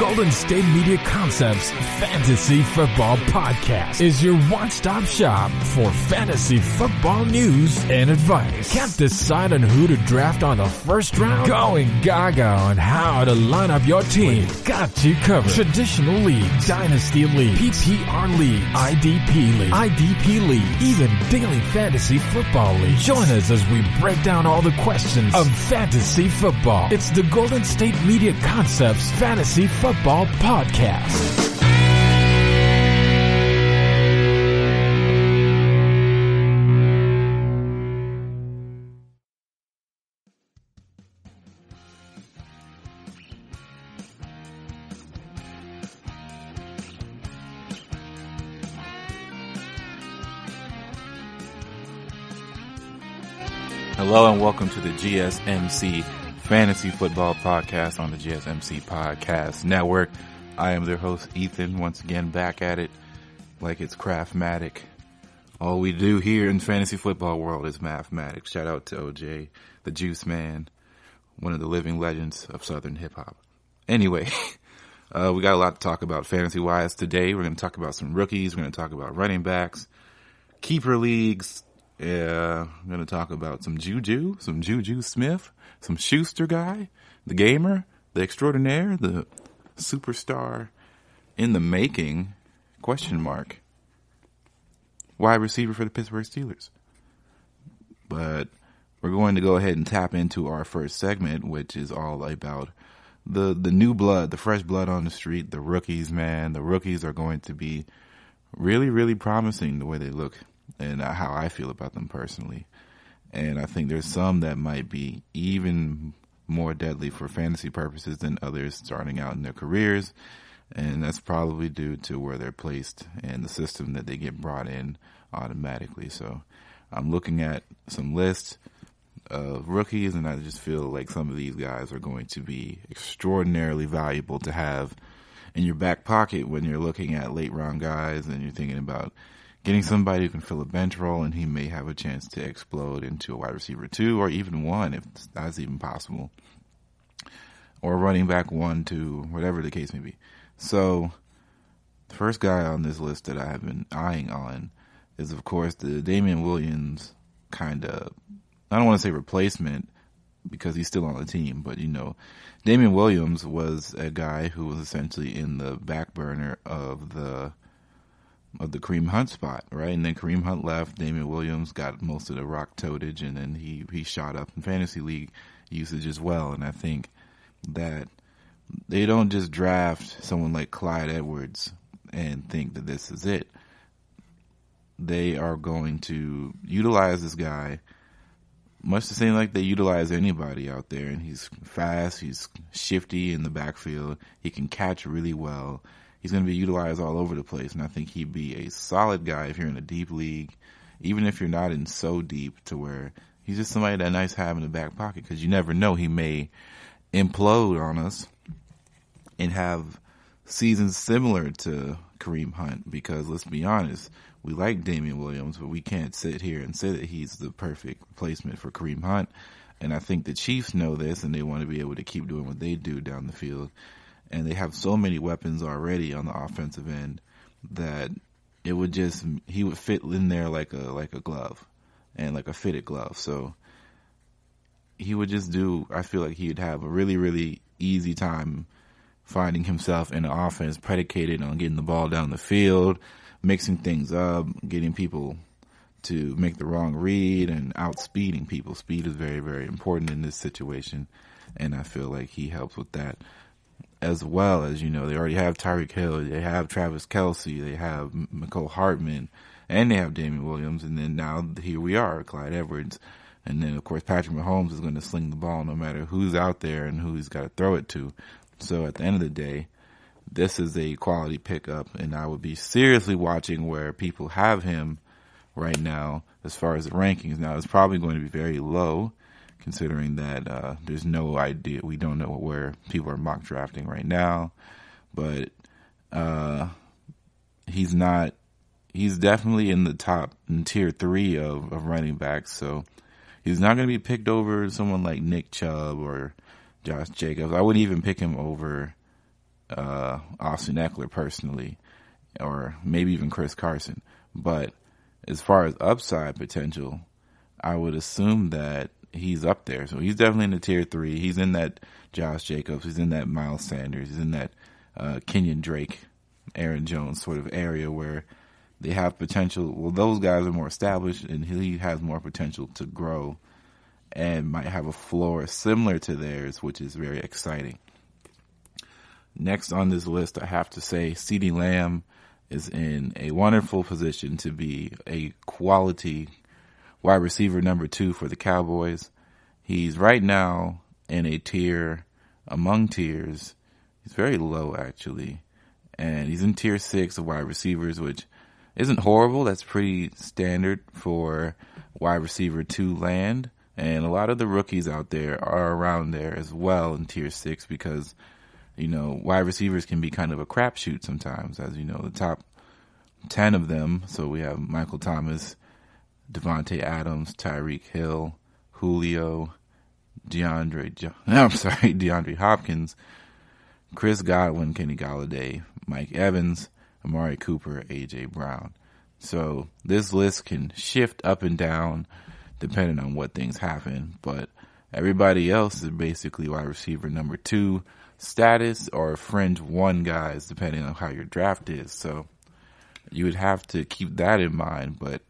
Golden State Media Concepts Fantasy Football Podcast is your one-stop shop for fantasy football news and advice. Can't decide on who to draft on the first round? Going gaga on how to line up your team. Got you covered. Traditional leagues, dynasty league, PPR league, IDP league, even daily fantasy football league. Join us as we break down all the questions of fantasy football. It's the Golden State Media Concepts Fantasy Football Podcast. Hello and welcome to the GSMC Fantasy Football Podcast on the GSMC Podcast Network. I am their host, Ethan, once again back at it like it's craftmatic. All we do here in fantasy football world is mathematics. Shout out to OJ, the Juice Man, one of the living legends of Southern hip hop. Anyway, we got a lot to talk about fantasy-wise today. We're going to talk about some rookies. We're going to talk about running backs, keeper leagues. Yeah, I'm going to talk about some Juju Smith, some Schuster guy, the gamer, the extraordinaire, the superstar in the making, question mark, wide receiver for the Pittsburgh Steelers. But we're going to go ahead and tap into our first segment, which is all about the new blood, the fresh blood on the street, the rookies, man. The rookies are going to be really, really promising the way they look. And how I feel about them personally. And I think there's some that might be even more deadly for fantasy purposes than others starting out in their careers. And that's probably due to where they're placed and the system that they get brought in automatically. So I'm looking at some lists of rookies, and I just feel like some of these guys are going to be extraordinarily valuable to have in your back pocket when you're looking at late round guys and you're thinking about getting somebody who can fill a bench role, and he may have a chance to explode into a wide receiver 2 or even 1 if that's even possible. Or running back 1, 2, whatever the case may be. So the first guy on this list that I have been eyeing on is, of course, the Damian Williams kind of, I don't want to say replacement because he's still on the team, but Damian Williams was a guy who was essentially in the back burner of the Kareem Hunt spot, right? And then Kareem Hunt left, Damian Williams got most of the rock totage, and then he shot up in fantasy league usage as well. And I think that they don't just draft someone like Clyde Edwards and think that this is it. They are going to utilize this guy much the same like they utilize anybody out there. And he's fast, he's shifty in the backfield, he can catch really well. He's going to be utilized all over the place, and I think he'd be a solid guy if you're in a deep league, even if you're not in so deep to where he's just somebody that's nice to have in the back pocket, because you never know, he may implode on us and have seasons similar to Kareem Hunt, because let's be honest, we like Damian Williams, but we can't sit here and say that he's the perfect replacement for Kareem Hunt, and I think the Chiefs know this, and they want to be able to keep doing what they do down the field. And they have so many weapons already on the offensive end that he would fit in there like a glove, and like a fitted glove. So he would just I feel like he'd have a really, really easy time finding himself in an offense predicated on getting the ball down the field, mixing things up, getting people to make the wrong read, and outspeeding people. Speed is very, very important in this situation, and I feel like he helps with that. As well as, they already have Tyreek Hill, they have Travis Kelce, they have Mecole Hardman, and they have Damian Williams, and then now here we are, Clyde Edwards. And then, of course, Patrick Mahomes is going to sling the ball no matter who's out there and who he's got to throw it to. So at the end of the day, this is a quality pickup, and I would be seriously watching where people have him right now as far as the rankings. Now, it's probably going to be very low, considering that there's no idea. We don't know where people are mock drafting right now. But he's definitely in the top, in tier 3 of running backs. So he's not going to be picked over someone like Nick Chubb or Josh Jacobs. I wouldn't even pick him over Austin Eckler personally, or maybe even Chris Carson. But as far as upside potential, I would assume that he's up there. So he's definitely in the tier 3. He's in that Josh Jacobs. He's in that Miles Sanders. He's in that Kenyon Drake, Aaron Jones sort of area where they have potential. Well, those guys are more established, and he has more potential to grow and might have a floor similar to theirs, which is very exciting. Next on this list, I have to say CeeDee Lamb is in a wonderful position to be a quality wide receiver number 2 for the Cowboys. He's right now in a tier among tiers. He's very low, actually. And he's in tier 6 of wide receivers, which isn't horrible. That's pretty standard for wide receiver 2 land. And a lot of the rookies out there are around there as well in tier 6 because, you know, wide receivers can be kind of a crapshoot sometimes. As you know, the top 10 of them. So we have Michael Thomas, Devontae Adams, Tyreek Hill, Julio, DeAndre Hopkins, Chris Godwin, Kenny Golladay, Mike Evans, Amari Cooper, A.J. Brown. So this list can shift up and down depending on what things happen, but everybody else is basically wide receiver number 2 status or fringe 1 guys depending on how your draft is. So you would have to keep that in mind, but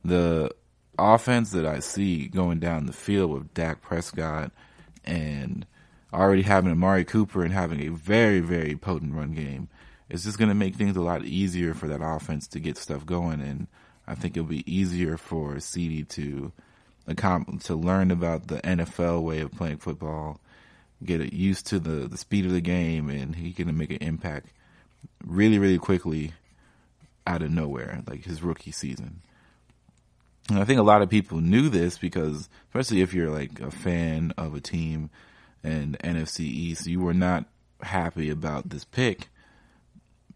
the offense that I see going down the field with Dak Prescott and already having Amari Cooper and having a very, very potent run game, it's just going to make things a lot easier for that offense to get stuff going. And I think it'll be easier for CeeDee to learn about the NFL way of playing football, get it used to the speed of the game, and he can make an impact really, really quickly out of nowhere, like his rookie season. And I think a lot of people knew this because, especially if you're like a fan of a team and NFC East, you were not happy about this pick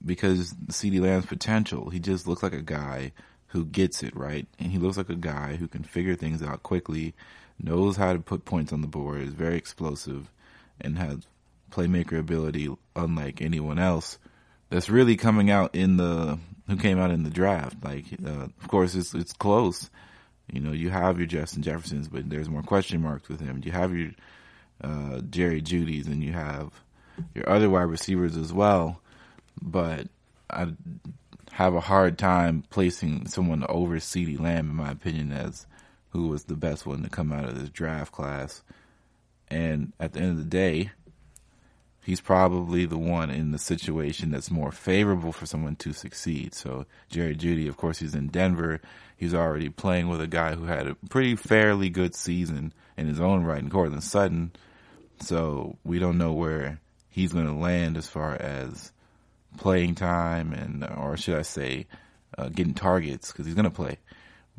because CeeDee Lamb's potential. He just looks like a guy who gets it, right? And he looks like a guy who can figure things out quickly, knows how to put points on the board, is very explosive, and has playmaker ability unlike anyone else that's really coming out who came out in the draft. Like, of course, it's close. You know, you have your Justin Jeffersons, but there's more question marks with him. You have your Jerry Jeudy's, and you have your other wide receivers as well. But I have a hard time placing someone over CeeDee Lamb, in my opinion, as who was the best one to come out of this draft class. And at the end of the day, he's probably the one in the situation that's more favorable for someone to succeed. So Jerry Jeudy, of course, he's in Denver. He's already playing with a guy who had a pretty fairly good season in his own right, in Cortland Sutton. So we don't know where he's going to land as far as playing time and, or should I say, getting targets, because he's going to play.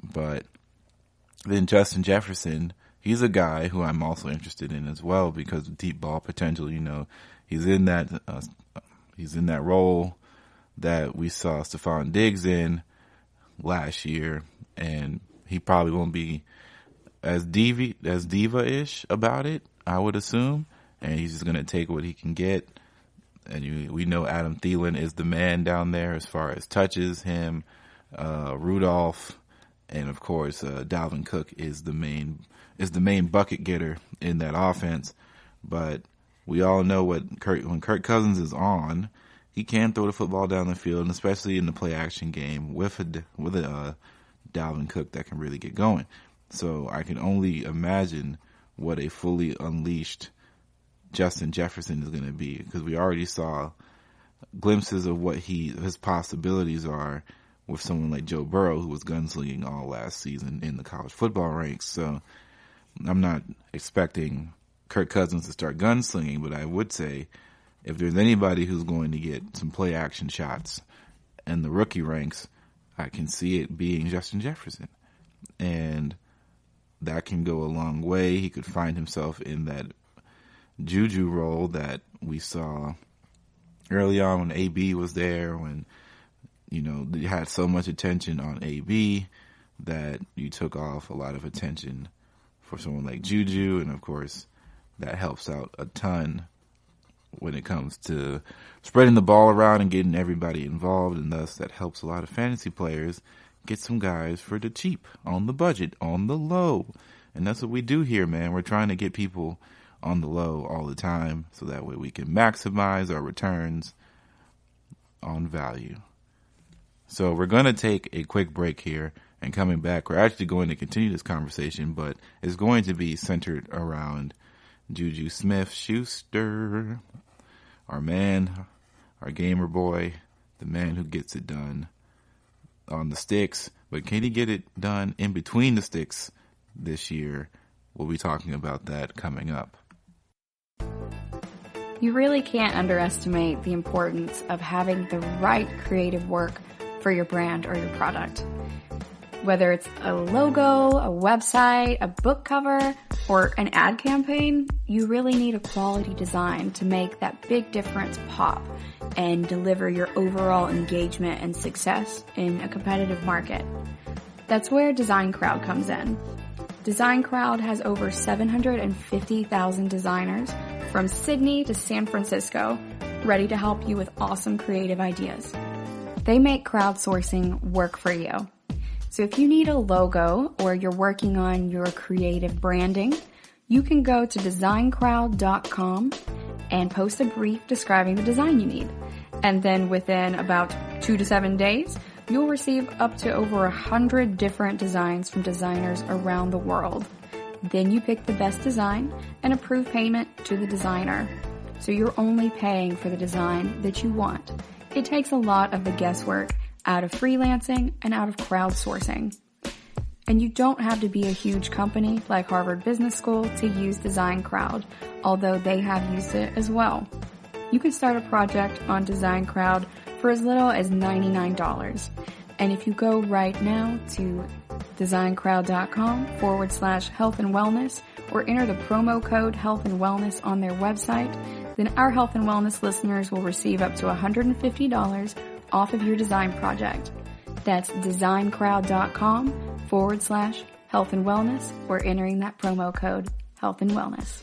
But then Justin Jefferson, he's a guy who I'm also interested in as well because of deep ball potential. You know, he's in that role that we saw Stephon Diggs in last year, and he probably won't be as diva-ish about it, I would assume, and he's just going to take what he can get. And we know Adam Thielen is the man down there as far as touches, him, Rudolph, and of course Dalvin Cook is the main bucket getter in that offense. But we all know when Kirk Cousins is on, he can throw the football down the field, and especially in the play action game with a Dalvin Cook that can really get going. So I can only imagine what a fully unleashed Justin Jefferson is going to be, because we already saw glimpses of what his possibilities are with someone like Joe Burrow, who was gunslinging all last season in the college football ranks. So I'm not expecting Kirk Cousins to start gunslinging, but I would say if there's anybody who's going to get some play action shots in the rookie ranks, I can see it being Justin Jefferson. And that can go a long way. He could find himself in that Juju role that we saw early on when AB was there, when, you know, you had so much attention on AB that you took off a lot of attention for someone like Juju, and of course that helps out a ton when it comes to spreading the ball around and getting everybody involved, and thus that helps a lot of fantasy players get some guys for the cheap, on the budget, on the low. And that's what we do here, man. We're trying to get people on the low all the time so that way we can maximize our returns on value. So we're going to take a quick break here, and coming back, we're actually going to continue this conversation, but it's going to be centered around Ju Smith-Schuster, our man, our gamer boy, the man who gets it done on the sticks. But can he get it done in between the sticks this year? We'll be talking about that coming up. You really can't underestimate the importance of having the right creative work for your brand or your product. Whether it's a logo, a website, a book cover, or an ad campaign, you really need a quality design to make that big difference pop and deliver your overall engagement and success in a competitive market. That's where Design Crowd comes in. Design Crowd has over 750,000 designers from Sydney to San Francisco ready to help you with awesome creative ideas. They make crowdsourcing work for you. So if you need a logo or you're working on your creative branding, you can go to designcrowd.com and post a brief describing the design you need. And then within about 2 to 7 days, you'll receive up to over 100 different designs from designers around the world. Then you pick the best design and approve payment to the designer. So you're only paying for the design that you want. It takes a lot of the guesswork out of freelancing and out of crowdsourcing. And you don't have to be a huge company like Harvard Business School to use Design Crowd, although they have used it as well. You can start a project on Design Crowd for as little as $99. And if you go right now to designcrowd.com/health and wellness or enter the promo code health and wellness on their website, then our health and wellness listeners will receive up to $150 off of your design project. That's designcrowd.com/health and wellness or entering that promo code health and wellness.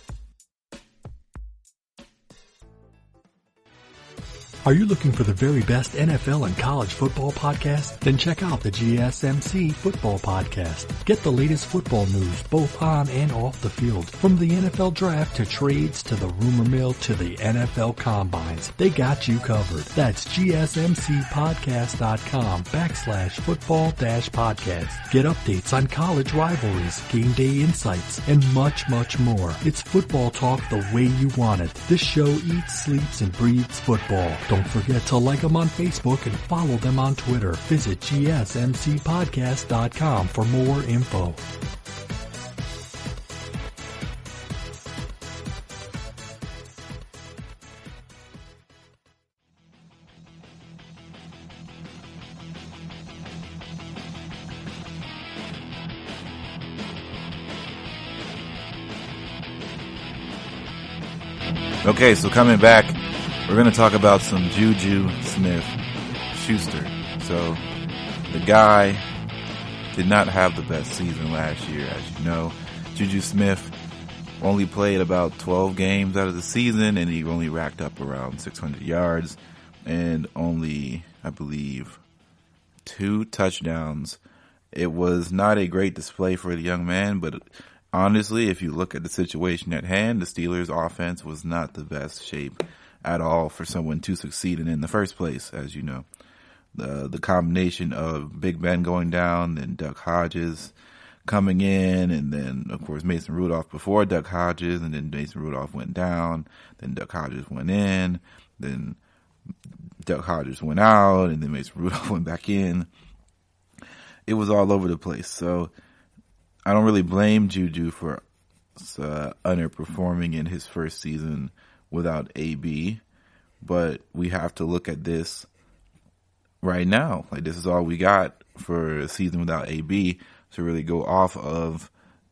Are you looking for the very best NFL and college football podcast? Then check out the GSMC Football Podcast. Get the latest football news both on and off the field. From the NFL Draft to trades to the rumor mill to the NFL Combines. They got you covered. That's GSMCpodcast.com/football-podcast. Get updates on college rivalries, game day insights, and much, much more. It's football talk the way you want it. This show eats, sleeps, and breathes football. Don't forget to like them on Facebook and follow them on Twitter. Visit GSMCpodcast.com for more info. Okay, so coming back, we're going to talk about some Ju Smith-Schuster. So the guy did not have the best season last year, as you know. Ju Smith only played about 12 games out of the season, and he only racked up around 600 yards and only, I believe, 2 touchdowns. It was not a great display for the young man, but honestly, if you look at the situation at hand, the Steelers' offense was not the best shape at all for someone to succeed in the first place, as you know. The combination of Big Ben going down, then Duck Hodges coming in, and then, of course, Mason Rudolph before Duck Hodges, and then Mason Rudolph went down, then Duck Hodges went in, then Duck Hodges went out, and then Mason Rudolph went back in. It was all over the place. So I don't really blame Juju for underperforming in his first season without AB, but we have to look at this right now. Like, this is all we got for a season without AB to really go off of,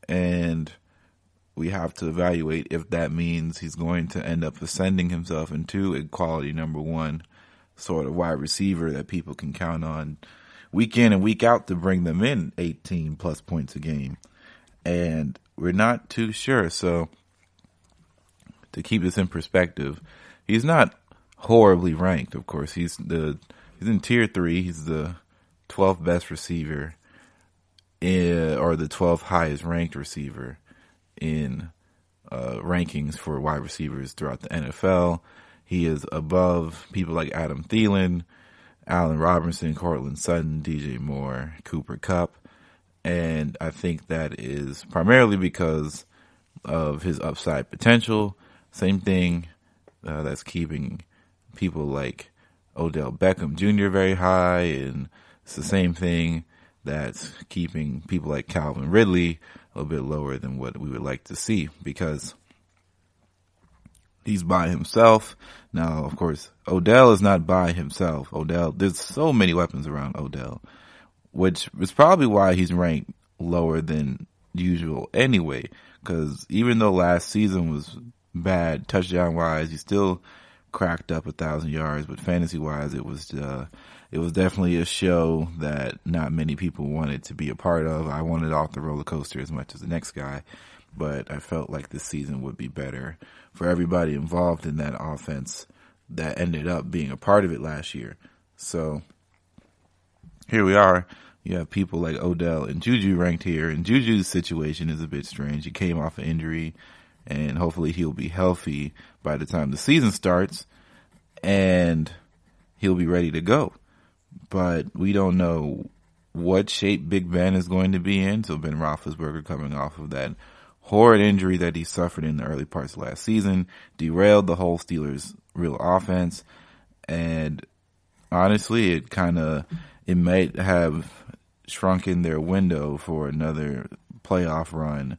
and we have to evaluate if that means he's going to end up ascending himself into a quality number one sort of wide receiver that people can count on week in and week out to bring them in 18 plus points a game. And we're not too sure. So to keep this in perspective, he's not horribly ranked. Of course, he's in tier 3. He's the 12th best receiver, or the 12th highest ranked receiver in rankings for wide receivers throughout the NFL. He is above people like Adam Thielen, Allen Robinson, Cortland Sutton, DJ Moore, Cooper Kupp. And I think that is primarily because of his upside potential. Same thing that's keeping people like Odell Beckham Jr. very high. And it's the same thing that's keeping people like Calvin Ridley a little bit lower than what we would like to see, because he's by himself. Now, of course, Odell is not by himself. There's so many weapons around Odell, which is probably why he's ranked lower than usual anyway, because even though last season was bad touchdown-wise, he still cracked up 1,000 yards, but fantasy-wise, it was definitely a show that not many people wanted to be a part of. I wanted off the roller coaster as much as the next guy, but I felt like this season would be better for everybody involved in that offense that ended up being a part of it last year. So here we are. You have people like Odell and Juju ranked here, and Juju's situation is a bit strange. He came off an injury, and hopefully he'll be healthy by the time the season starts, and he'll be ready to go. But we don't know what shape Big Ben is going to be in. So Ben Roethlisberger, coming off of that horrid injury that he suffered in the early parts of last season, derailed the whole Steelers' real offense. And honestly, it might have shrunken their window for another playoff run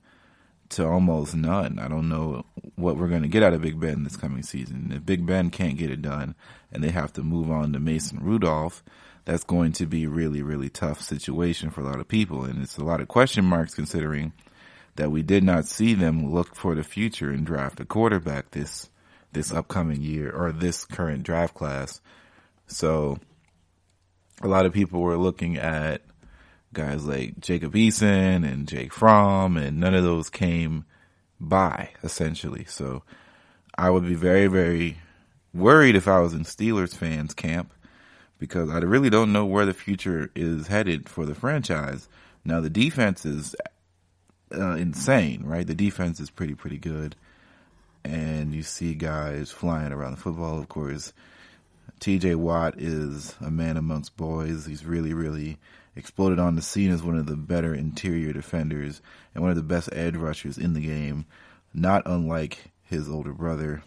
to almost none. I don't know what we're going to get out of Big Ben this coming season. If Big Ben can't get it done and they have to move on to Mason Rudolph, that's going to be a really, really tough situation for a lot of people. And it's a lot of question marks, considering that we did not see them look for the future and draft a quarterback this upcoming year, or this current draft class. So a lot of people were looking at guys like Jacob Eason and Jake Fromm, and none of those came by, essentially. So I would be very, very worried if I was in Steelers fans camp, because I really don't know where the future is headed for the franchise. Now, the defense is insane, right? The defense is pretty good. And you see guys flying around the football. Of course, TJ Watt is a man amongst boys. He's really, really exploded on the scene as one of the better interior defenders and one of the best edge rushers in the game, not unlike his older brother.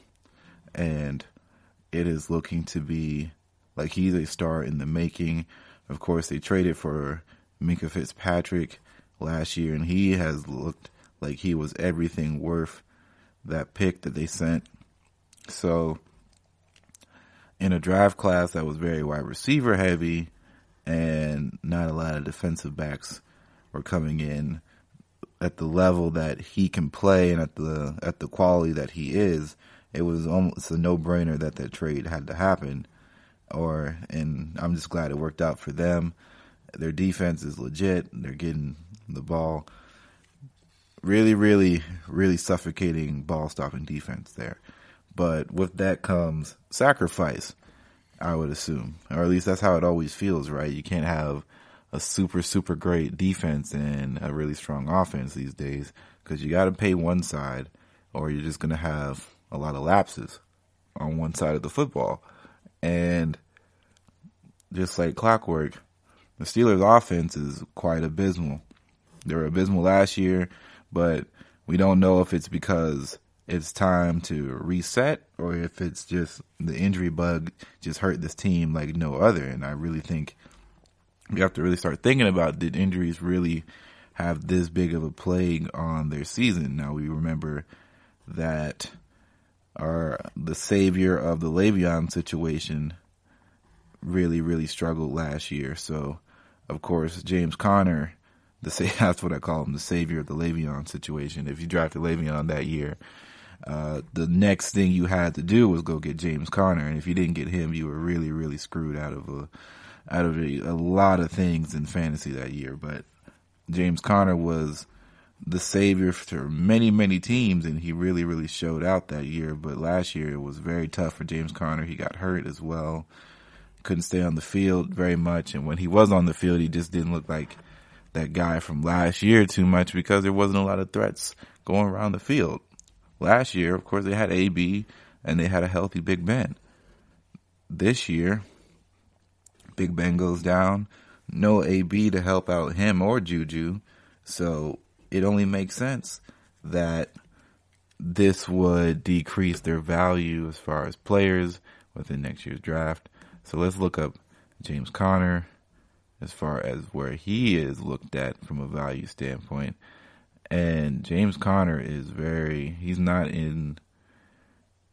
And it is looking to be like he's a star in the making. Of course, they traded for Minkah Fitzpatrick last year, and he has looked like he was everything worth that pick that they sent. So in a draft class that was very wide receiver heavy and not a lot of defensive backs were coming in at the level that he can play and at the quality that he is, it was almost a no-brainer that trade had to happen. And I'm just glad it worked out for them. Their defense is legit. They're getting the ball. Really, really, really suffocating ball-stopping defense there. But with that comes sacrifice, I would assume. Or at least that's how it always feels, right? You can't have a super, super great defense and a really strong offense these days, because you got to pay one side, or you're just going to have a lot of lapses on one side of the football. And just like clockwork, the Steelers' offense is quite abysmal. They were abysmal last year, but we don't know if it's because it's time to reset or if it's just the injury bug just hurt this team like no other. And I really think we have to really start thinking about, did injuries really have this big of a plague on their season? Now, we remember that the savior of the Le'Veon situation really, really struggled last year. So, of course, James Conner, that's what I call him, the savior of the Le'Veon situation. If you drafted Le'Veon that year, the next thing you had to do was go get James Conner, and if you didn't get him, you were really, really screwed out of a lot of things in fantasy that year. But James Conner was the savior for many, many teams, and he really, really showed out that year. But last year it was very tough for James Conner. He got hurt as well. Couldn't stay on the field very much, and when he was on the field, he just didn't look like that guy from last year too much because there wasn't a lot of threats going around the field. Last year, of course, they had AB and they had a healthy Big Ben. This year, Big Ben goes down, no AB to help out him or Juju, so it only makes sense that this would decrease their value as far as players within next year's draft. So let's look up James Conner as far as where he is looked at from a value standpoint. And James Conner is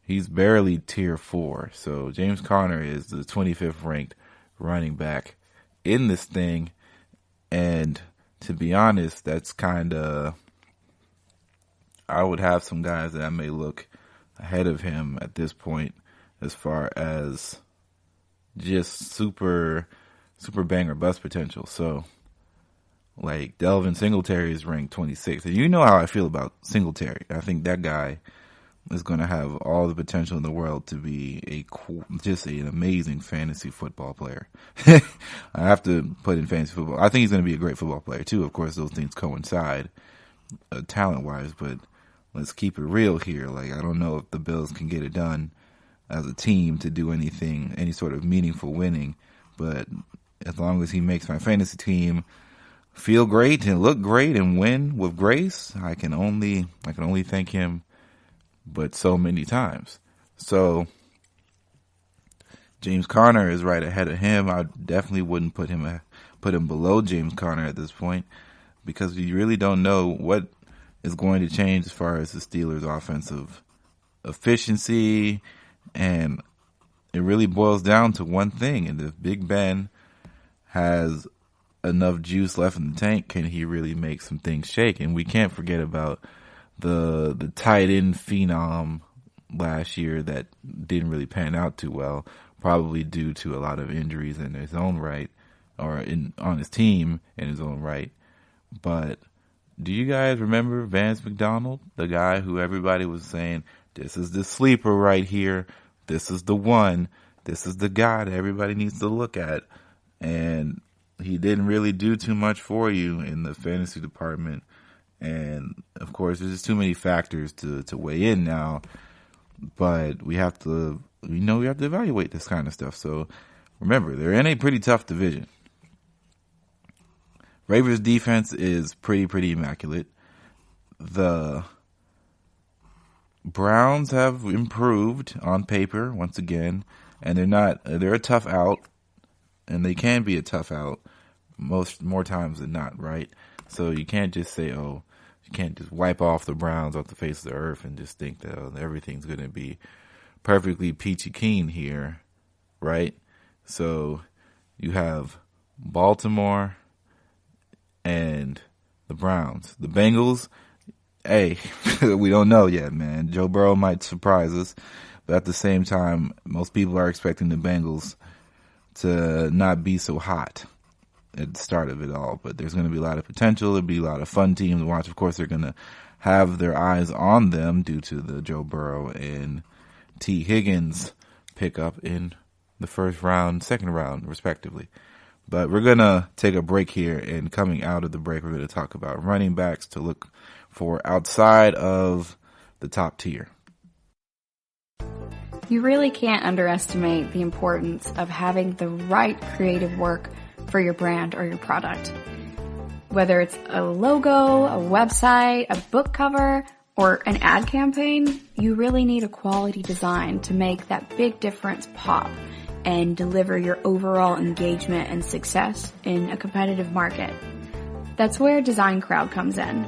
he's barely tier 4. So James Conner is the 25th ranked running back in this thing. And to be honest, that's I would have some guys that I may look ahead of him at this point as far as just super bang or bust potential. So, like, Delvin Singletary is ranked 26th. And you know how I feel about Singletary. I think that guy is going to have all the potential in the world to be just an amazing fantasy football player. I have to put in fantasy football. I think he's going to be a great football player too. Of course, those things coincide talent-wise, but let's keep it real here. Like, I don't know if the Bills can get it done as a team to do any sort of meaningful winning, but as long as he makes my fantasy team feel great and look great and win with grace, I can only thank him, but so many times. So James Conner is right ahead of him. I definitely wouldn't put him below James Conner at this point, because you really don't know what is going to change as far as the Steelers' offensive efficiency, and it really boils down to one thing. And if Big Ben has enough juice left in the tank, can he really make some things shake? And we can't forget about the tight end phenom last year that didn't really pan out too well, probably due to a lot of injuries in his own right, or on his team in his own right. But do you guys remember Vance McDonald, the guy who everybody was saying, this is the sleeper right here, this is the one, this is the guy that everybody needs to look at? And he didn't really do too much for you in the fantasy department. And of course, there's just too many factors to weigh in now. But we have to evaluate this kind of stuff. So remember, they're in a pretty tough division. Ravens defense is pretty immaculate. The Browns have improved on paper once again, and they're a tough out, and they can be a tough out more times than not, right? So you can't just say, you can't just wipe off the Browns off the face of the earth and just think that everything's going to be perfectly peachy keen here, right? So you have Baltimore and the Browns. The Bengals, hey, we don't know yet, man. Joe Burrow might surprise us, but at the same time, most people are expecting the Bengals to not be so hot at the start of it all. But there's going to be a lot of potential. There'll be a lot of fun teams to watch. Of course, they're going to have their eyes on them due to the Joe Burrow and T. Higgins pickup in the first round, second round, respectively. But we're going to take a break here, and coming out of the break, we're going to talk about running backs to look for outside of the top tier. You really can't underestimate the importance of having the right creative work for your brand or your product. Whether it's a logo, a website, a book cover, or an ad campaign, you really need a quality design to make that big difference pop and deliver your overall engagement and success in a competitive market. That's where Design Crowd comes in.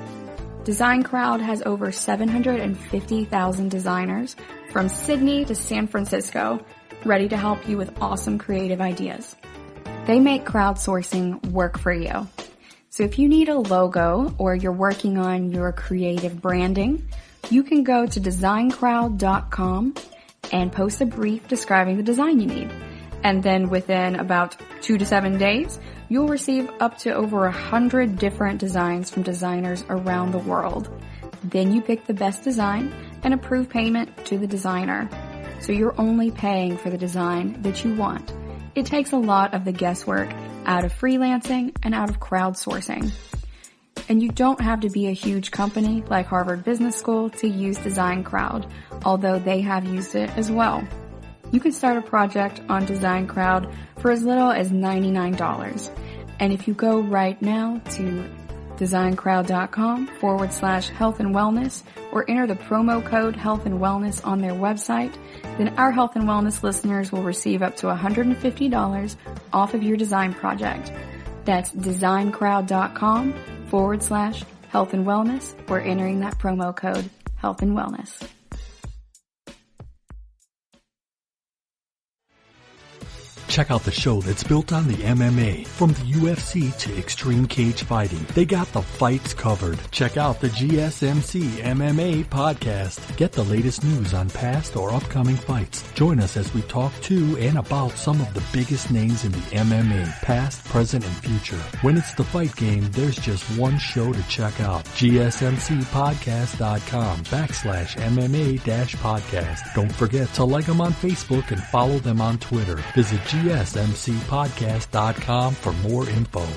Design Crowd has over 750,000 designers from Sydney to San Francisco ready to help you with awesome creative ideas. They make crowdsourcing work for you. So if you need a logo or you're working on your creative branding, you can go to designcrowd.com and post a brief describing the design you need. And then within about 2 to 7 days, you'll receive up to over 100 different designs from designers around the world. Then you pick the best design and approve payment to the designer. So you're only paying for the design that you want. It takes a lot of the guesswork out of freelancing and out of crowdsourcing. And you don't have to be a huge company like Harvard Business School to use Design Crowd, although they have used it as well. You can start a project on Design Crowd for as little as $99. And if you go right now to designcrowd.com/health and wellness or enter the promo code health and wellness on their website, then our health and wellness listeners will receive up to $150 off of your design project. That's designcrowd.com/health and wellness or entering that promo code health and wellness. Check out the show that's built on the MMA. From the UFC to extreme cage fighting, they got the fights covered. Check out the GSMC MMA podcast. Get the latest news on past or upcoming fights. Join us as we talk to and about some of the biggest names in the MMA, past, present, and future. When it's the fight game, there's just one show to check out. GSMCpodcast.com/MMA-podcast. Don't forget to like them on Facebook and follow them on Twitter. Visit GSMCpodcast.com for more info.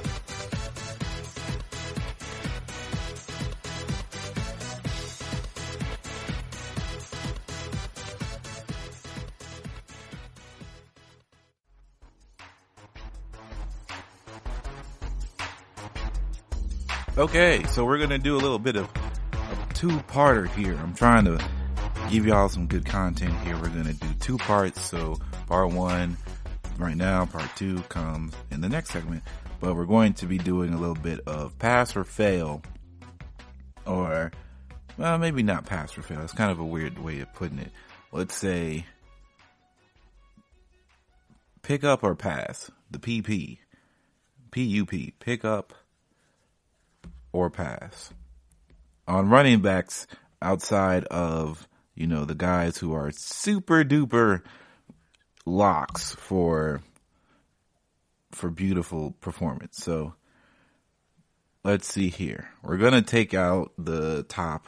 Okay, so we're going to do a little bit of a two-parter here. I'm trying to give y'all some good content here. We're going to do 2 parts. So part 1 right now, part 2 comes in the next segment. But we're going to be doing a little bit of pass or fail. Or, well, maybe not pass or fail. It's kind of a weird way of putting it. Let's say pick up or pass. The PP. PUP. Pick up or pass. On running backs outside of, the guys who are super duper locks for beautiful performance. So let's see here. We're going to take out the top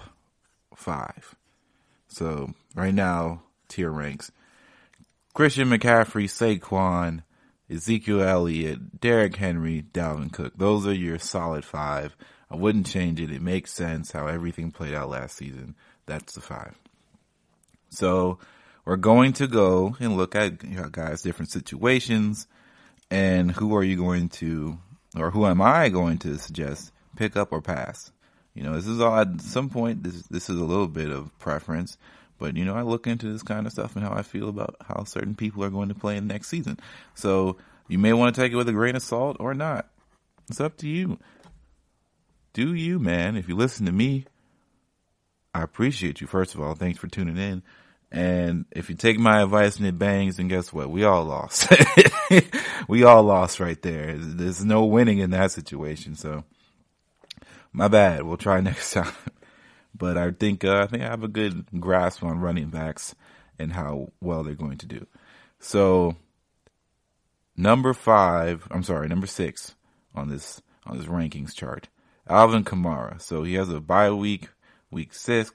5. So right now, tier ranks: Christian McCaffrey, Saquon, Ezekiel Elliott, Derrick Henry, Dalvin Cook. Those are your solid 5. I wouldn't change it. It makes sense how everything played out last season. That's the 5. So we're going to go and look at guys' different situations, and who am I going to suggest pick up or pass? This is all at some point. This is a little bit of preference, but I look into this kind of stuff and how I feel about how certain people are going to play in the next season. So you may want to take it with a grain of salt or not. It's up to you. Do you, man? If you listen to me, I appreciate you. First of all, thanks for tuning in. And if you take my advice and it bangs, then guess what? We all lost. We all lost right there. There's no winning in that situation. So my bad. We'll try next time. But I think I have a good grasp on running backs and how well they're going to do. So number 6 on this rankings chart, Alvin Kamara. So he has a bye week 6,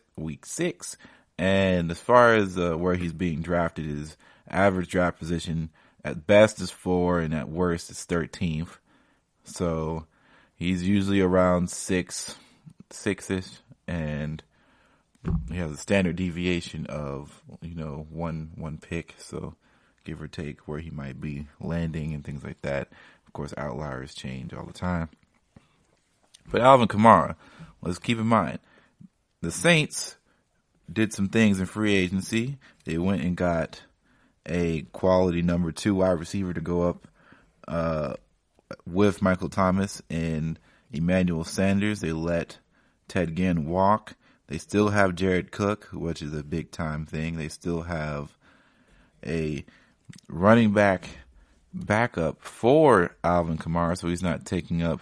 and as far as where he's being drafted, his average draft position at best is 4, and at worst is 13th. So he's usually around 6-ish, and he has a standard deviation of one pick. So give or take where he might be landing and things like that. Of course, outliers change all the time. But Alvin Kamara, let's keep in mind, the Saints did some things in free agency. They went and got a quality number 2 wide receiver to go up with Michael Thomas and Emmanuel Sanders. They let Ted Ginn walk. They still have Jared Cook, which is a big time thing. They still have a running backup for Alvin Kamara, so he's not taking up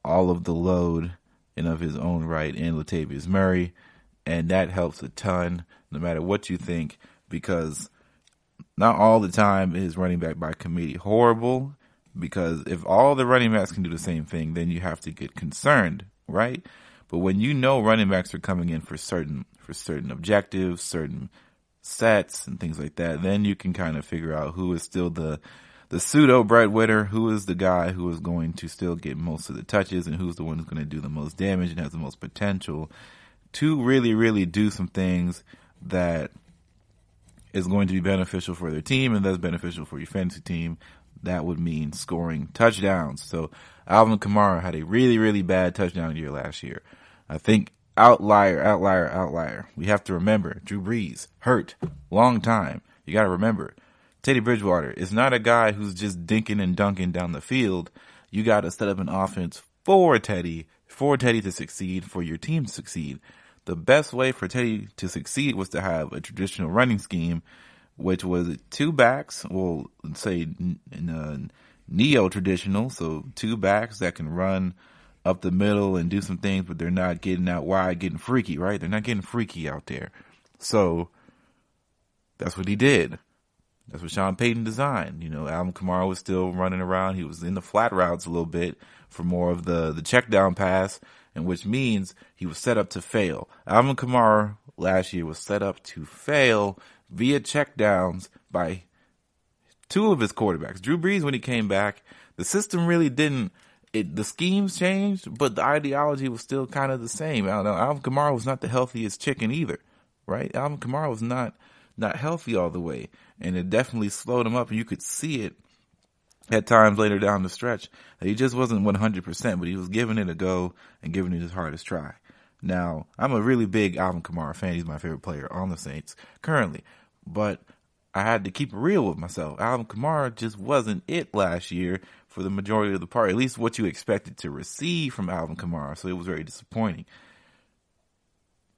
all of the load in of his own right, and Latavius Murray, and that helps a ton, no matter what you think, because not all the time is running back by committee horrible, because if all the running backs can do the same thing, then you have to get concerned, right? But when you know running backs are coming in for certain objectives, certain sets and things like that, then you can kind of figure out who is still the pseudo breadwinner, who is the guy who is going to still get most of the touches, and who's the one who's going to do the most damage and has the most potential to really, really do some things that is going to be beneficial for their team and that's beneficial for your fantasy team. That would mean scoring touchdowns. So Alvin Kamara had a really, really bad touchdown year last year. I think outlier. We have to remember Drew Brees, hurt, long time. You got to remember Teddy Bridgewater is not a guy who's just dinking and dunking down the field. You got to set up an offense for Teddy to succeed, for your team to succeed. The best way for Teddy to succeed was to have a traditional running scheme, which was 2 backs, well, let's say neo-traditional, so 2 backs that can run up the middle and do some things, but they're not getting out wide, getting freaky, right? They're not getting freaky out there. So that's what he did. That's what Sean Payton designed. Alvin Kamara was still running around. He was in the flat routes a little bit for more of the check down pass, and which means he was set up to fail. Alvin Kamara last year was set up to fail via checkdowns by 2 of his quarterbacks. Drew Brees, when he came back, the system really didn't. The schemes changed, but the ideology was still kind of the same. I don't know. Alvin Kamara was not the healthiest chicken either, right? Alvin Kamara was not healthy all the way, and it definitely slowed him up, and you could see it at times later down the stretch. He just wasn't 100%, but he was giving it a go and giving it his hardest try. Now, I'm a really big Alvin Kamara fan. He's my favorite player on the Saints currently, but I had to keep it real with myself. Alvin Kamara just wasn't it last year for the majority of the part, at least what you expected to receive from Alvin Kamara, so it was very disappointing.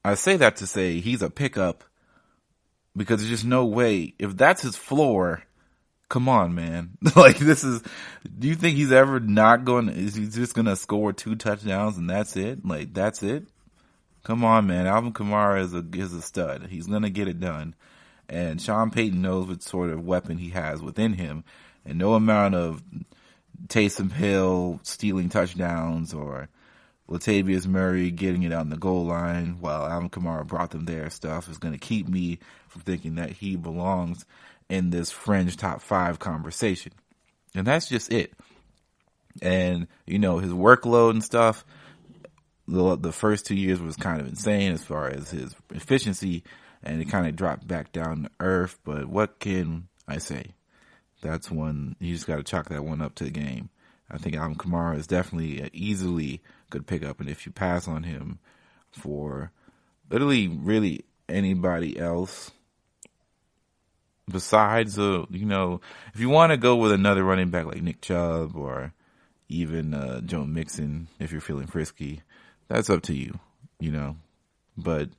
I say that to say he's a pickup because there's just no way. If that's his floor, come on, man. Do you think he's ever is he just going to score 2 touchdowns and that's it? That's it? Come on, man. Alvin Kamara is a stud. He's going to get it done. And Sean Payton knows what sort of weapon he has within him. And no amount of Taysom Hill stealing touchdowns or Latavius Murray getting it on the goal line while Alvin Kamara brought them there stuff is going to keep me from thinking that he belongs in this fringe top 5 conversation. And that's just it. And, his workload and stuff, the first 2 years was kind of insane as far as his efficiency, and it kind of dropped back down to earth. But what can I say? That's one, you just got to chalk that one up to the game. I think Alvin Kamara is definitely easily good pickup, and if you pass on him for literally really anybody else besides, if you want to go with another running back like Nick Chubb or even Joe Mixon, if you're feeling frisky, that's up to you, But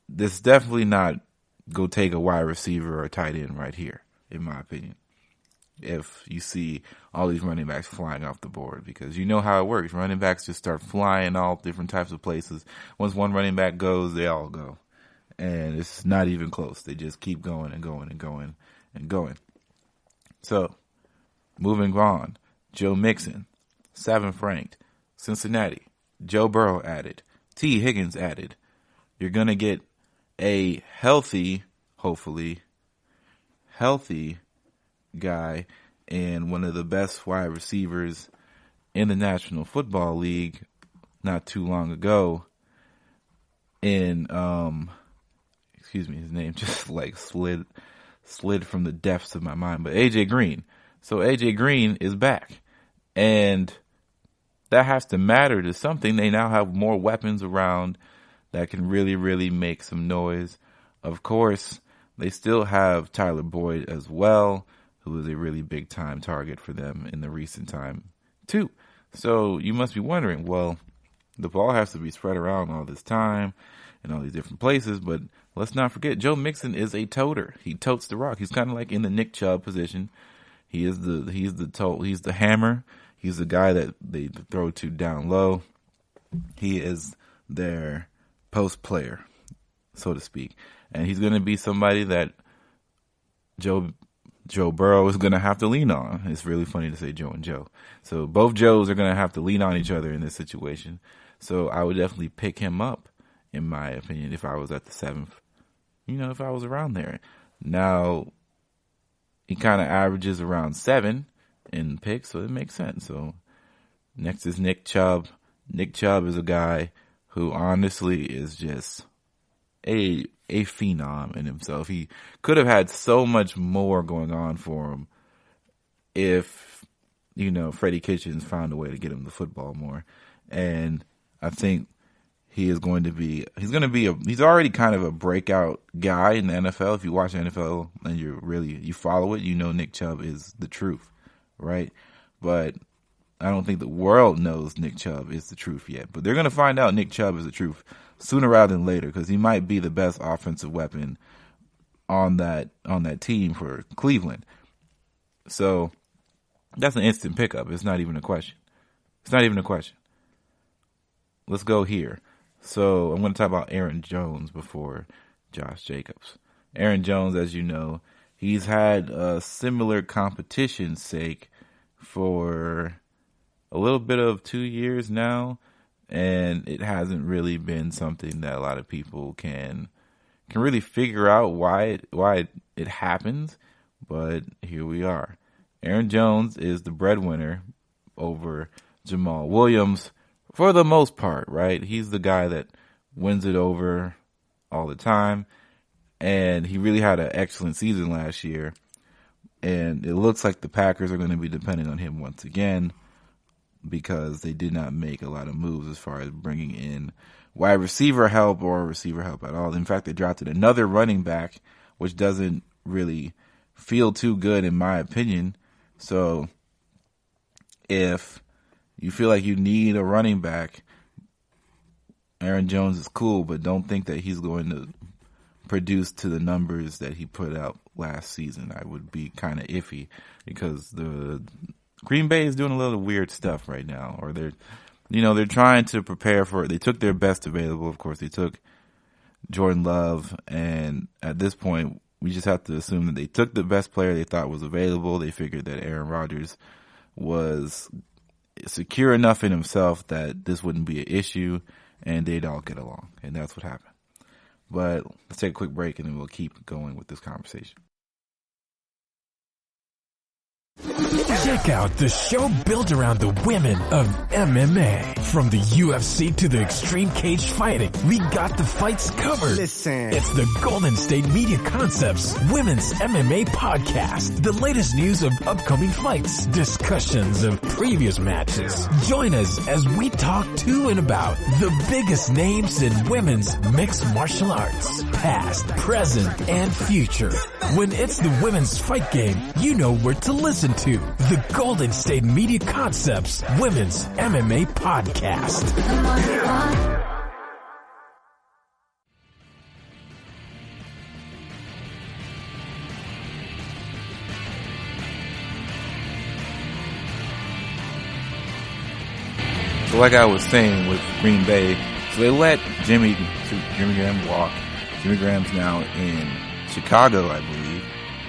this is definitely not go take a wide receiver or a tight end right here, in my opinion. If you see all these running backs flying off the board, because you know how it works. Running backs just start flying all different types of places. Once one running back goes, they all go. And it's not even close. They just keep going and going and going and going. So, moving on. Joe Mixon, 7th ranked. Cincinnati, Joe Burrow added. T. Higgins added. You're going to get a hopefully healthy guy and one of the best wide receivers in the National Football League not too long ago. In his name just slid from the depths of my mind, but AJ Green. So AJ Green is back, and that has to matter to something. They now have more weapons around that can really, really make some noise. Of course, they still have Tyler Boyd as well, who is a really big time target for them in the recent time too. So you must be wondering, well, the ball has to be spread around all this time in all these different places, but let's not forget Joe Mixon is a toter. He totes the rock. He's kind of like in the Nick Chubb position. He's the hammer. He's the guy that they throw to down low. He is their post player, so to speak. And he's going to be somebody that Joe Joe Burrow is going to have to lean on. It's really funny to say Joe and Joe. So both Joes are going to have to lean on each other in this situation. So I would definitely pick him up, in my opinion, if I was at the 7th. If I was around there. Now, he kind of averages around 7 in picks, so it makes sense. So next is Nick Chubb. Nick Chubb is a guy who honestly is just a phenom in himself. He could have had so much more going on for him if, Freddie Kitchens found a way to get him the football more. And I think he's already kind of a breakout guy in the NFL. If you watch the NFL and you follow it, Nick Chubb is the truth, right? But I don't think the world knows Nick Chubb is the truth yet. But they're going to find out Nick Chubb is the truth sooner rather than later, because he might be the best offensive weapon on that team for Cleveland. So that's an instant pickup. It's not even a question. Let's go here. So I'm going to talk about Aaron Jones before Josh Jacobs. Aaron Jones, as you know, he's had a similar competition sake for a little bit of 2 years now, and it hasn't really been something that a lot of people can really figure out why it happens. But here we are. Aaron Jones is the breadwinner over Jamal Williams for the most part, right? He's the guy that wins it over all the time, and he really had an excellent season last year. And it looks like the Packers are going to be dependent on him once again, because they did not make a lot of moves as far as bringing in wide receiver help or receiver help at all. In fact, they drafted another running back, which doesn't really feel too good in my opinion. So if you feel like you need a running back, Aaron Jones is cool, but don't think that he's going to produce to the numbers that he put out last season. I would be kind of iffy, because the Green Bay is doing a little weird stuff right now, or they're trying to prepare for it. They took their best available. Of course, they took Jordan Love, and at this point, we just have to assume that they took the best player they thought was available. They figured that Aaron Rodgers was secure enough in himself that this wouldn't be an issue, and they'd all get along, and that's what happened. But let's take a quick break, and then we'll keep going with this conversation. Check out the show built around the women of MMA. From the UFC to the extreme cage fighting, we got the fights covered. Listen. It's the Golden State Media Concepts Women's MMA Podcast. The latest news of upcoming fights, discussions of previous matches. Join us as we talk to and about the biggest names in women's mixed martial arts, past, present, and future. When it's the women's fight game, you know where to listen to. The Golden State Media Concepts Women's MMA Podcast. So like I was saying with Green Bay, so they let Jimmy Graham walk. Jimmy Graham's now in Chicago, I believe.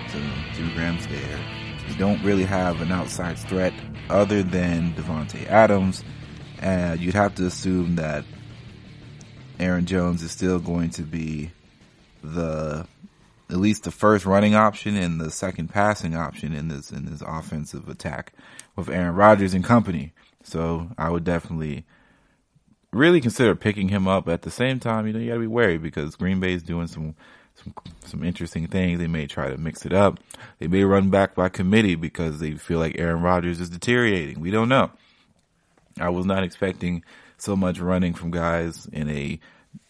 So Jimmy Graham's there. They don't really have an outside threat other than Devontae Adams. And you'd have to assume that Aaron Jones is still going to be at least the first running option and the second passing option in this offensive attack with Aaron Rodgers and company. So I would definitely really consider picking him up. At the same time, you got to be wary, because Green Bay is doing some interesting things. They may try to mix it up. They may run back by committee because they feel like Aaron Rodgers is deteriorating. We don't know. I was not expecting so much running from guys in a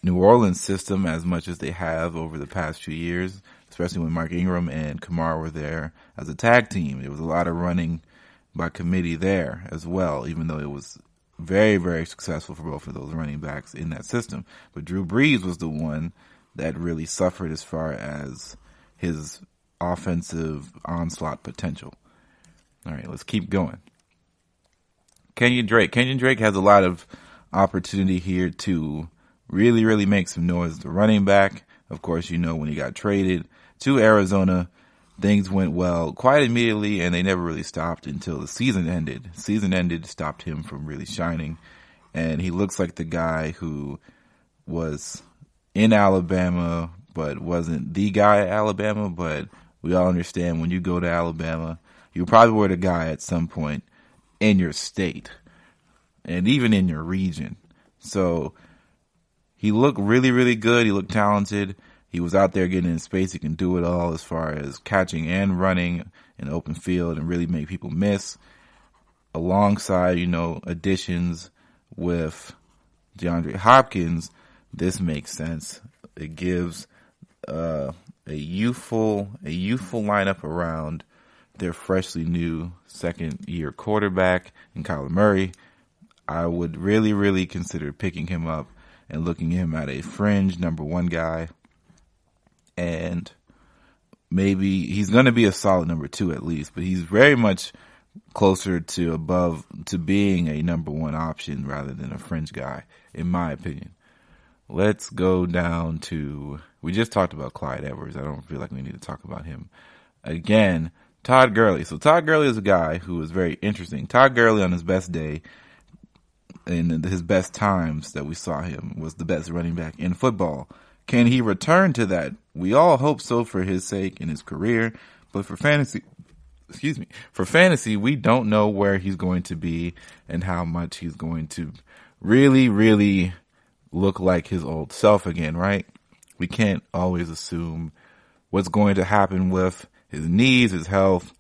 New Orleans system as much as they have over the past few years, especially when Mark Ingram and Kamara were there as a tag team. There was a lot of running by committee there as well, even though it was very, very successful for both of those running backs in that system. But Drew Brees was the one that really suffered as far as his offensive onslaught potential. All right, let's keep going. Kenyon Drake has a lot of opportunity here to really, really make some noise. The running back, of course, when he got traded to Arizona, things went well quite immediately, and they never really stopped until the season ended. Season ended stopped him from really shining, and he looks like the guy who was in Alabama but wasn't the guy at Alabama. But we all understand when you go to Alabama, you probably were the guy at some point in your state and even in your region. So he looked really, really good. He looked talented. He was out there getting in space. He can do it all as far as catching and running in the open field and really make people miss. Alongside, additions with DeAndre Hopkins, this makes sense. It gives a youthful lineup around their freshly new second-year quarterback in Kyler Murray. I would really, really consider picking him up and looking at him at a fringe number one guy. And maybe he's going to be a solid number two at least, but he's very much closer to being a number one option rather than a fringe guy, in my opinion. Let's go down to, we just talked about Clyde Edwards. I don't feel like we need to talk about him again. Todd Gurley. So Todd Gurley is a guy who is very interesting. Todd Gurley on his best day, in his best times that we saw him, was the best running back in football. Can he return to that? We all hope so for his sake and his career, but for fantasy, we don't know where he's going to be and how much he's going to really, really look like his old self again, right? We can't always assume what's going to happen with his knees, his health,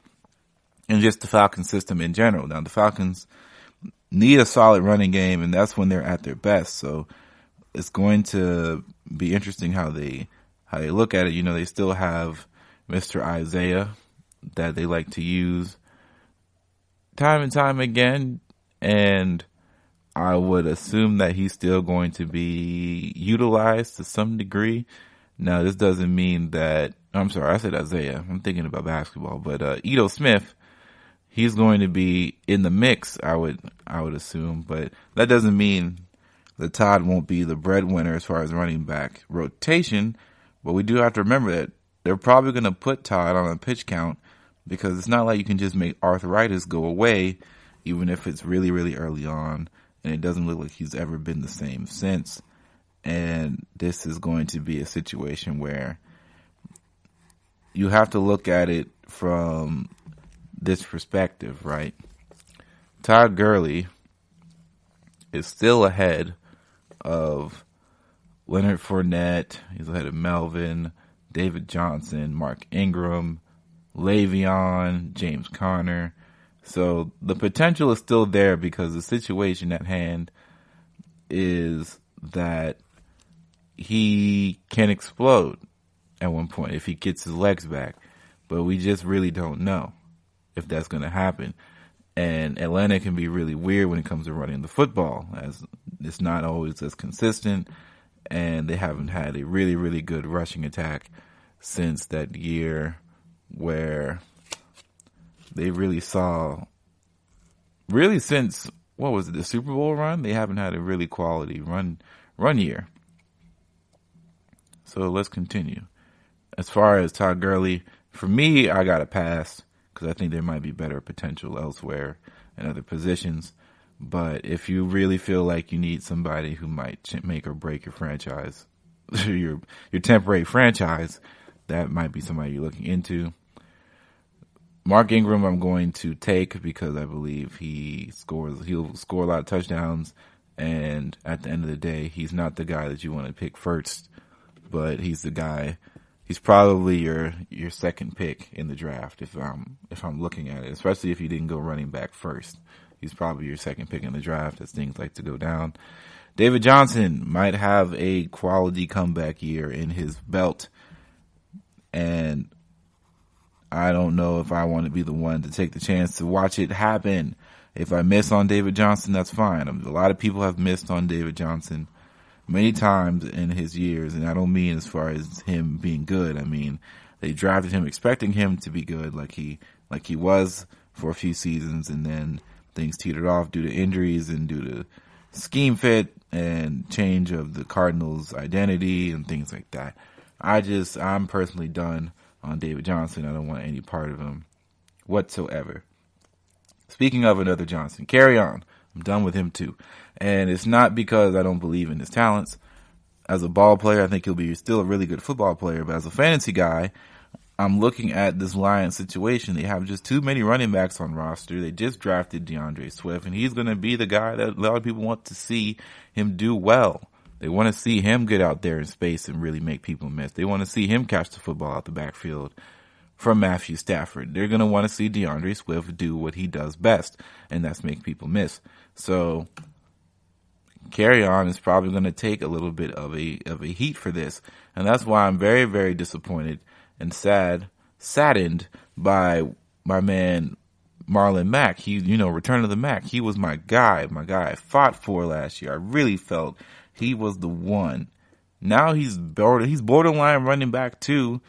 and just the Falcons system in general. Now, the Falcons need a solid running game, and that's when they're at their best. So it's going to be interesting how they look at it. They still have Mr. Isaiah that they like to use time and time again, and I would assume that he's still going to be utilized to some degree. Now, this doesn't mean that, I'm sorry, I said Isaiah. I'm thinking about basketball, but Ito Smith, he's going to be in the mix, I would assume, but that doesn't mean that Todd won't be the breadwinner as far as running back rotation. But we do have to remember that they're probably going to put Todd on a pitch count, because it's not like you can just make arthritis go away, even if it's really, really early on, and it doesn't look like he's ever been the same since. And this is going to be a situation where you have to look at it from this perspective, right? Todd Gurley is still ahead of Leonard Fournette. He's ahead of Melvin, David Johnson, Mark Ingram, Le'Veon, James Conner. So the potential is still there, because the situation at hand is that he can explode at one point if he gets his legs back. But we just really don't know if that's going to happen. And Atlanta can be really weird when it comes to running the football, as it's not always as consistent, and they haven't had a really, really good rushing attack since that year where they really saw, really since, what was it, the Super Bowl run? They haven't had a really quality run year. So let's continue. As far as Todd Gurley, for me, I got a pass, because I think there might be better potential elsewhere in other positions. But if you really feel like you need somebody who might make or break your franchise, your temporary franchise, that might be somebody you're looking into. Mark Ingram I'm going to take, because I believe he'll score a lot of touchdowns, and at the end of the day, he's not the guy that you want to pick first, but he's the guy. He's probably your second pick in the draft if I'm looking at it, especially if you didn't go running back first. He's probably your second pick in the draft as things like to go down. David Johnson might have a quality comeback year in his belt, and I don't know if I want to be the one to take the chance to watch it happen. If I miss on David Johnson, that's fine. A lot of people have missed on David Johnson many times in his years, and I don't mean as far as him being good. I mean, they drafted him expecting him to be good, like he was for a few seasons, and then things teetered off due to injuries and due to scheme fit and change of the Cardinals' identity and things like that. I'm personally done on David Johnson. I don't want any part of him whatsoever. Speaking of another Johnson, carry on. I'm done with him too. And it's not because I don't believe in his talents. As a ball player, I think he'll be still a really good football player. But as a fantasy guy, I'm looking at this Lions situation. They have just too many running backs on roster. They just drafted DeAndre Swift, and he's going to be the guy that a lot of people want to see him do well. They want to see him get out there in space and really make people miss. They want to see him catch the football out the backfield from Matthew Stafford. They're going to want to see DeAndre Swift do what he does best, and that's make people miss. So carry on is probably going to take a little bit of a heat for this, and that's why I'm very, very disappointed and saddened by my man Marlon Mack. He, Return of the Mack. He was my guy I fought for last year. I really felt he was the one. Now he's borderline running back too,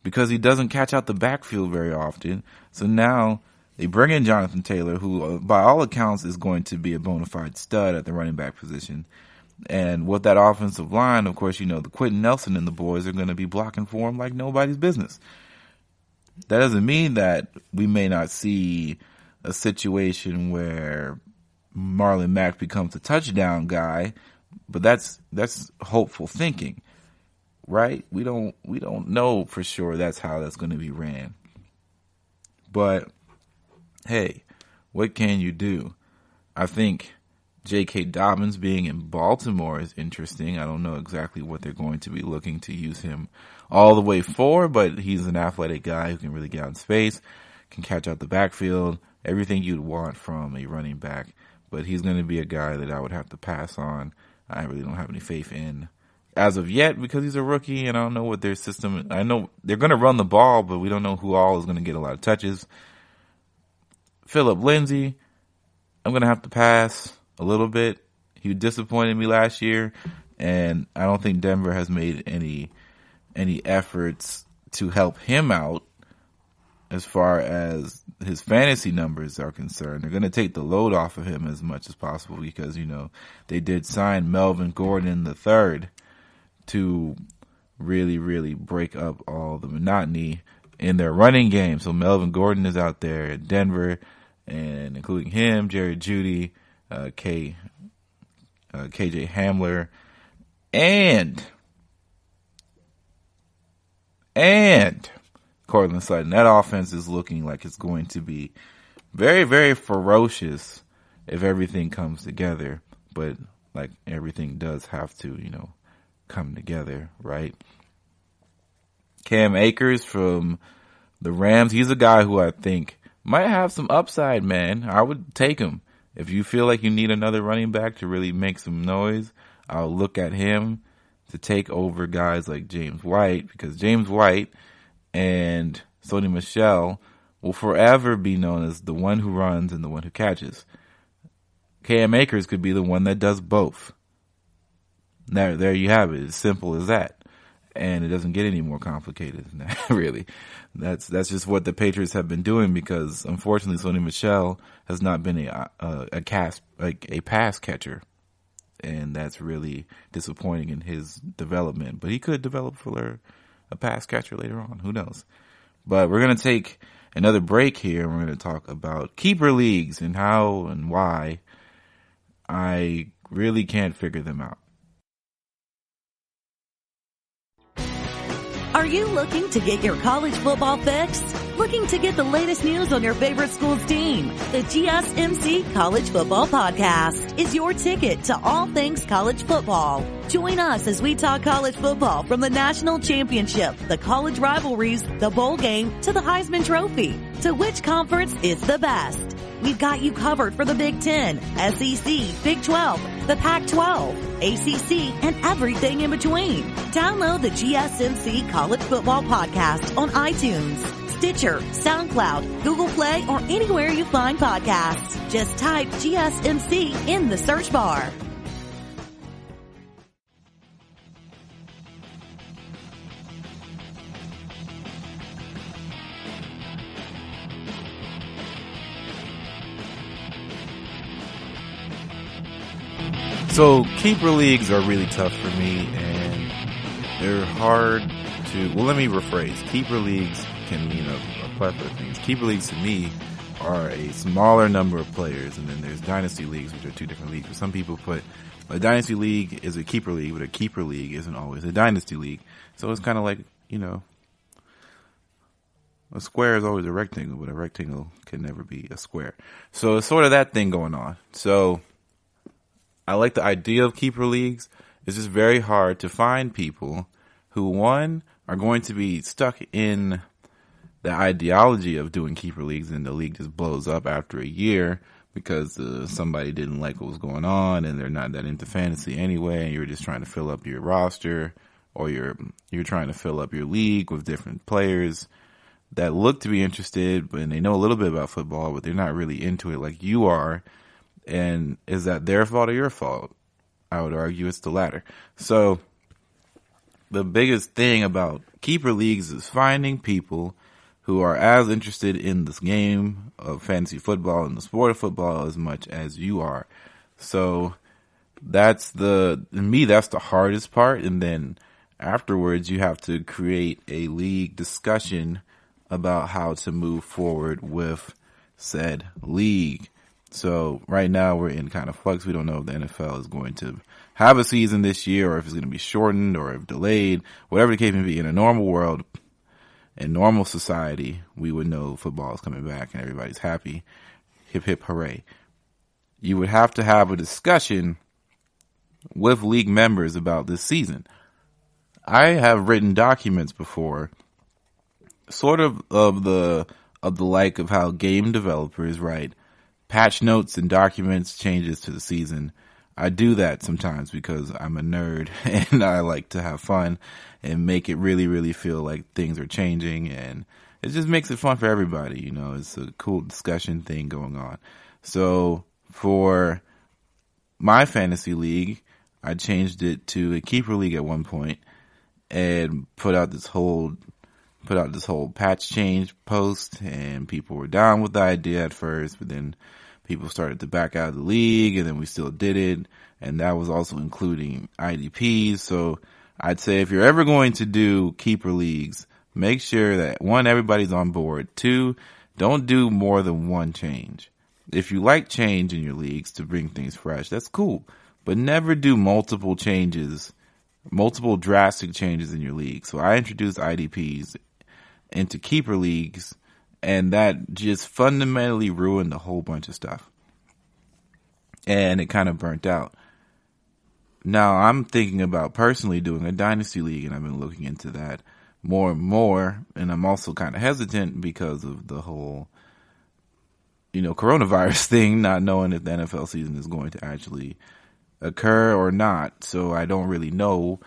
because he doesn't catch out the backfield very often. So now they bring in Jonathan Taylor, who by all accounts is going to be a bona fide stud at the running back position. And with that offensive line, of course, the Quentin Nelson and the boys are going to be blocking for him like nobody's business. That doesn't mean that we may not see a situation where Marlon Mack becomes a touchdown guy, but that's hopeful thinking, right? We don't know for sure that's how that's going to be ran. But hey, what can you do? I think J.K. Dobbins being in Baltimore is interesting. I don't know exactly what they're going to be looking to use him all the way for, but he's an athletic guy who can really get out in space, can catch out the backfield, everything you'd want from a running back. But he's going to be a guy that I would have to pass on. I really don't have any faith in as of yet because he's a rookie, and I don't know what their system. I know they're going to run the ball, but we don't know who all is going to get a lot of touches. Phillip Lindsay, I'm going to have to pass a little bit. He disappointed me last year, and I don't think Denver has made any efforts to help him out as far as his fantasy numbers are concerned. They're going to take the load off of him as much as possible because, they did sign Melvin Gordon III to really, really break up all the monotony in their running game. So Melvin Gordon is out there at Denver, and including him, Jerry Jeudy, KJ Hamler, and Cortland Sutton. That offense is looking like it's going to be very, very ferocious if everything comes together. But like everything does have to, come together, right? Cam Akers from the Rams, he's a guy who I think might have some upside, man. I would take him. If you feel like you need another running back to really make some noise, I'll look at him to take over guys like James White, because James White and Sony Michel will forever be known as the one who runs and the one who catches. Cam Akers could be the one that does both. There you have it. As simple as that. And it doesn't get any more complicated than that, really. That's just what the Patriots have been doing, because unfortunately Sony Michel has not been a pass catcher. And that's really disappointing in his development. But he could develop for a pass catcher later on. Who knows? But we're going to take another break here, and we're going to talk about keeper leagues and how and why I really can't figure them out. Are you looking to get your college football fix? Looking to get the latest news on your favorite school's team? The GSMC College Football Podcast is your ticket to all things college football. Join us as we talk college football from the national championship, the college rivalries, the bowl game, to the Heisman Trophy. To which conference is the best? We've got you covered for the Big Ten, SEC, Big 12, the Pac-12, ACC, and everything in between. Download the GSMC College Football Podcast on iTunes, Stitcher, SoundCloud, Google Play, or anywhere you find podcasts. Just type GSMC in the search bar. So keeper leagues are really tough for me, and they're hard let me rephrase. Keeper leagues can mean a plethora of things. Keeper leagues to me are a smaller number of players, and then there's dynasty leagues, which are two different leagues. But some people put a dynasty league is a keeper league, but a keeper league isn't always a dynasty league. So it's kind of like, a square is always a rectangle, but a rectangle can never be a square. So it's sort of that thing going on. So I like the idea of keeper leagues. It's just very hard to find people who, one, are going to be stuck in the ideology of doing keeper leagues, and the league just blows up after a year because somebody didn't like what was going on and they're not that into fantasy anyway, and you're just trying to fill up your roster, or you're trying to fill up your league with different players that look to be interested, but they know a little bit about football, but they're not really into it like you are. And is that their fault or your fault? I would argue it's the latter. So the biggest thing about keeper leagues is finding people who are as interested in this game of fantasy football and the sport of football as much as you are. So that's the hardest part. And then afterwards, you have to create a league discussion about how to move forward with said league. So right now we're in kind of flux. We don't know if the NFL is going to have a season this year, or if it's going to be shortened, or if delayed, whatever the case may be. In a normal world, in normal society, we would know football is coming back and everybody's happy. Hip, hip, hooray. You would have to have a discussion with league members about this season. I have written documents before, sort of the like of how game developers write patch notes and documents changes to the season. I do that sometimes because I'm a nerd and I like to have fun and make it really, really feel like things are changing, and it just makes it fun for everybody. It's a cool discussion thing going on. So for my fantasy league, I changed it to a keeper league at one point and put out this whole patch change post, and people were down with the idea at first, but then people started to back out of the league, and then we still did it. And that was also including IDPs. So I'd say if you're ever going to do keeper leagues, make sure that, one, everybody's on board. Two, don't do more than one change. If you like change in your leagues to bring things fresh, that's cool. But never do multiple drastic changes in your league. So I introduced IDPs into keeper leagues, and that just fundamentally ruined a whole bunch of stuff. And it kind of burnt out. Now I'm thinking about personally doing a dynasty league, and I've been looking into that more and more. And I'm also kind of hesitant because of the whole, coronavirus thing, not knowing if the NFL season is going to actually occur or not. So I don't really know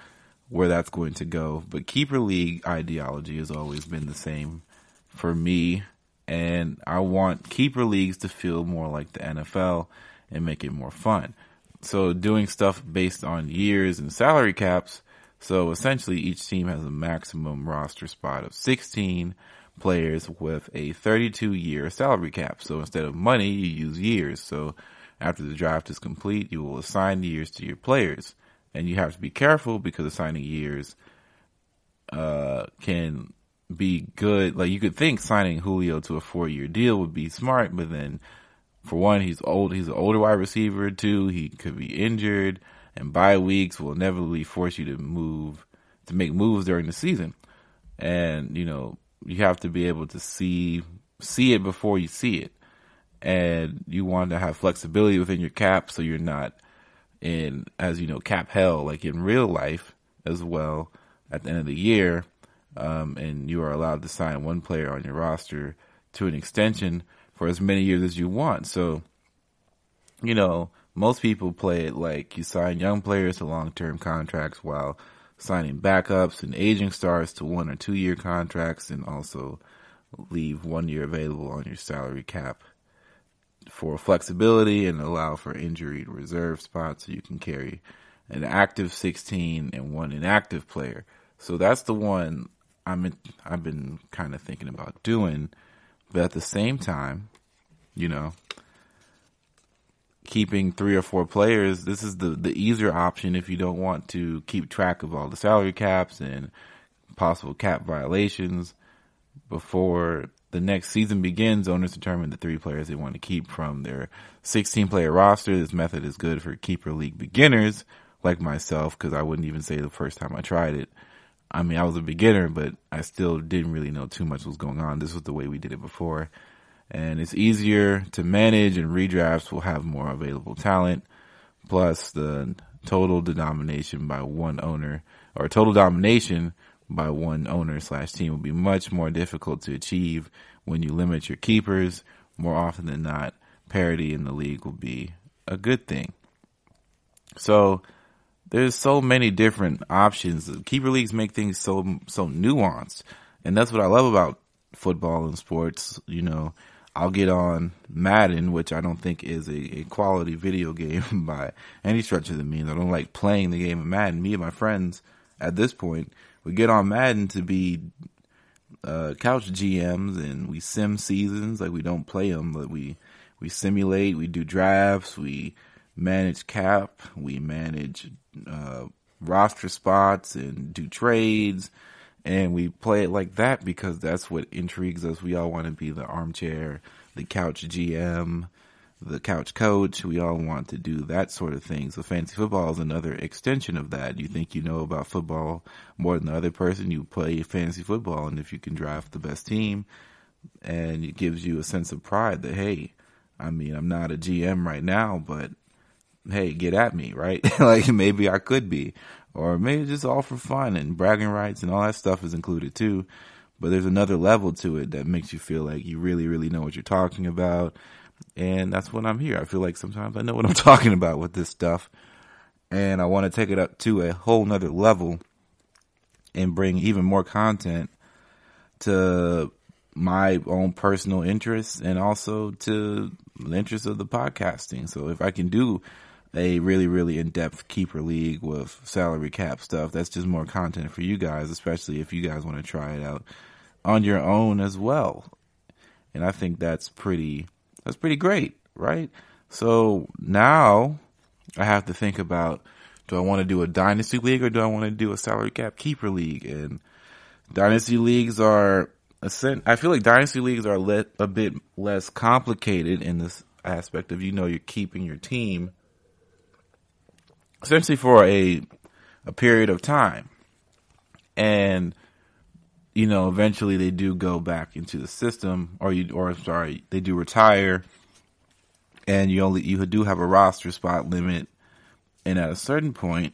where that's going to go. But keeper league ideology has always been the same for me, and I want keeper leagues to feel more like the NFL and make it more fun. So doing stuff based on years and salary caps. So essentially each team has a maximum roster spot of 16 players with a 32-year salary cap. So instead of money, you use years. So after the draft is complete, you will assign years to your players. And you have to be careful because assigning years can be good. Like, you could think signing Julio to a 4-year deal would be smart, but then for one, he's old. He's an older wide receiver. Two, he could be injured, and bye weeks will inevitably force you to make moves during the season. And you have to be able to see it before you see it. And you want to have flexibility within your cap, so you're not in, cap hell, like in real life as well at the end of the year. And you are allowed to sign one player on your roster to an extension for as many years as you want. So, most people play it like you sign young players to long-term contracts while signing backups and aging stars to 1 or 2 year contracts, and also leave 1 year available on your salary cap for flexibility and allow for injury reserve spots, so you can carry an active 16 and one inactive player. So that's the one I've been kind of thinking about doing. But at the same time, keeping 3 or 4 players, this is the easier option if you don't want to keep track of all the salary caps and possible cap violations. Before the next season begins, owners determine the 3 players they want to keep from their 16-player roster. This method is good for keeper league beginners like myself, because I wouldn't even say the first time I tried it. I mean, I was a beginner, but I still didn't really know too much was going on. This was the way we did it before. And it's easier to manage, and redrafts will have more available talent. Plus, the total domination by one owner / team will be much more difficult to achieve when you limit your keepers. More often than not, parity in the league will be a good thing. So there's so many different options. Keeper leagues make things so nuanced, and that's what I love about football and sports. You know, I'll get on Madden, which I don't think is a quality video game by any stretch of the means. I don't like playing the game of Madden. Me and my friends at this point, we get on Madden to be couch GMs, and we sim seasons. Like, we don't play them, but we simulate, we do drafts, we manage cap, we manage roster spots and do trades, and we play it like that because that's what intrigues us. We all want to be the armchair, the couch GM, the couch coach. We all want to do that sort of thing. So fantasy football is another extension of that. You think you know about football more than the other person, you play fantasy football, and if you can draft the best team, and it gives you a sense of pride that, hey, I mean, I'm not a GM right now, but hey, get at me, right? Like, maybe I could be, or maybe just all for fun, and bragging rights and all that stuff is included too. But there's another level to it that makes you feel like you really, really know what you're talking about. And that's when I'm here. I feel like sometimes I know what I'm talking about with this stuff, and I want to take it up to a whole nother level and bring even more content to my own personal interests and also to the interests of the podcasting. So if I can do a really, really in-depth keeper league with salary cap stuff, that's just more content for you guys, especially if you guys want to try it out on your own as well. And I think that's pretty great, right? So now I have to think about, do I want to do a dynasty league or do I want to do a salary cap keeper league? And dynasty leagues are, I feel like dynasty leagues are a bit less complicated in this aspect of, you're keeping your team essentially for a period of time. And, eventually they do go back into the system, they do retire, and you do have a roster spot limit. And at a certain point,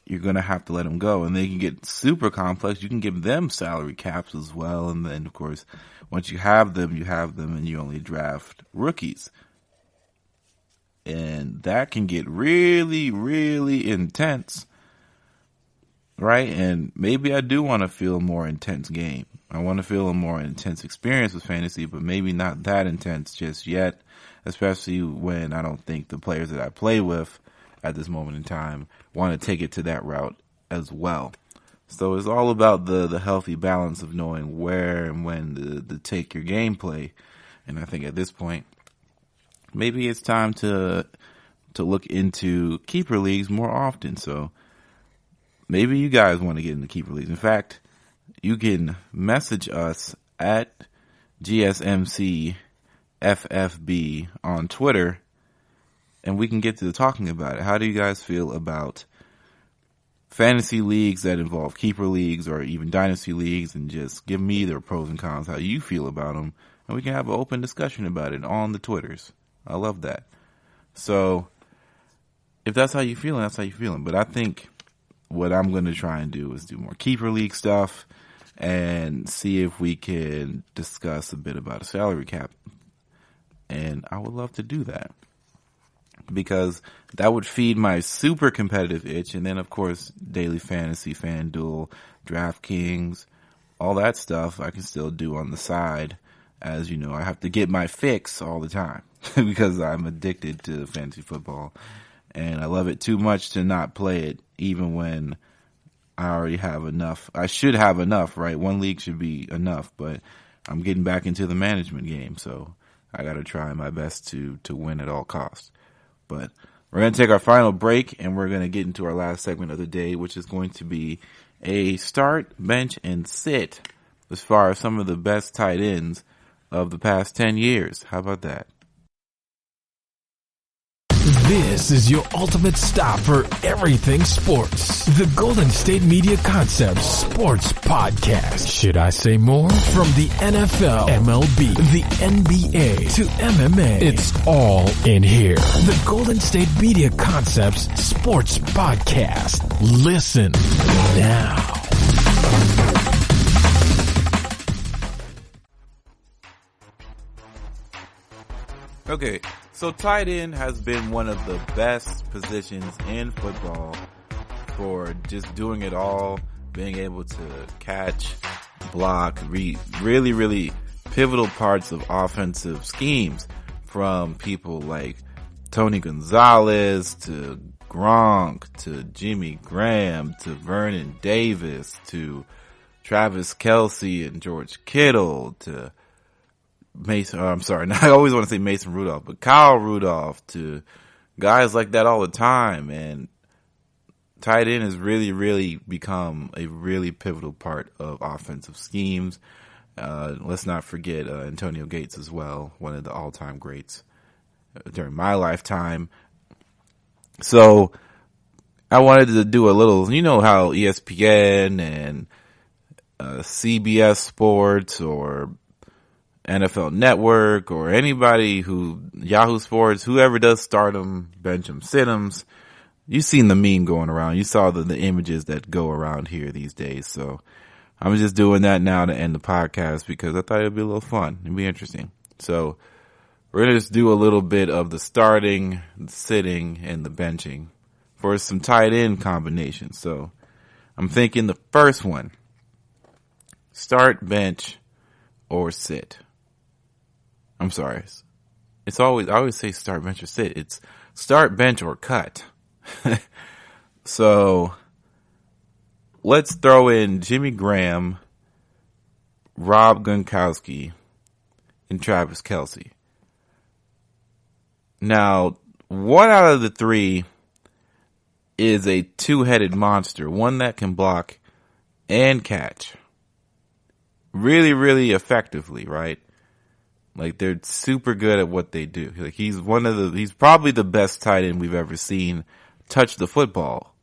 you're going to have to let them go, and they can get super complex. You can give them salary caps as well. And then, of course, once you have them, and you only draft rookies. And that can get really, really intense, right? And maybe I do want to feel a more intense game. I want to feel a more intense experience with fantasy, but maybe not that intense just yet, especially when I don't think the players that I play with at this moment in time want to take it to that route as well. So it's all about the healthy balance of knowing where and when to take your gameplay. And I think at this point, maybe it's time to look into keeper leagues more often. So maybe you guys want to get into keeper leagues. In fact, you can message us at GSMC FFB on Twitter, and we can get to talking about it. How do you guys feel about fantasy leagues that involve keeper leagues or even dynasty leagues? And just give me their pros and cons, how you feel about them, and we can have an open discussion about it on the Twitters. I love that. So if that's how you're feeling, that's how you're feeling. But I think what I'm going to try and do is do more keeper league stuff and see if we can discuss a bit about a salary cap. And I would love to do that, because that would feed my super competitive itch. And then, of course, daily fantasy, FanDuel, DraftKings, all that stuff I can still do on the side. As you know, I have to get my fix all the time because I'm addicted to fantasy football, and I love it too much to not play it, even when I already have enough. I should have enough, right? One league should be enough, but I'm getting back into the management game, so I got to try my best to win at all costs. But we're going to take our final break, and we're going to get into our last segment of the day, which is going to be a start, bench, and sit as far as some of the best tight ends of the past 10 years. How about that? This is your ultimate stop for everything sports. The Golden State Media Concepts Sports Podcast. Should I say more? From the NFL, MLB, the NBA to MMA, it's all in here. The Golden State Media Concepts Sports Podcast. Listen now. Okay, so tight end has been one of the best positions in football for just doing it all, being able to catch, block, really pivotal parts of offensive schemes, from people like Tony Gonzalez to Gronk to Jimmy Graham to Vernon Davis to Travis Kelce and George Kittle to Mason, I always want to say Mason Rudolph, but Kyle Rudolph, to guys like that all the time. And tight end has really become a really pivotal part of offensive schemes. Let's not forget Antonio Gates as well, one of the all-time greats during my lifetime. So I wanted to do a little, you know how ESPN and CBS Sports or NFL Network or anybody Yahoo Sports, whoever does start them, bench them, sit them, you've seen the meme going around. You saw the images that go around here these days. So I'm just doing that now to end the podcast because I thought it'd be a little fun. It'd be interesting. So we're going to just do a little bit of the starting, the sitting, and the benching for some tight end combinations. So I'm thinking the first one, start, bench, or sit. I'm sorry. I always say start, bench, or sit. It's start, bench, or cut. So let's throw in Jimmy Graham, Rob Gronkowski, and Travis Kelce. Now, one out of the three is a two-headed monster, one that can block and catch really effectively, right? Like, they're super good at what they do. Like, he's probably the best tight end we've ever seen touch the football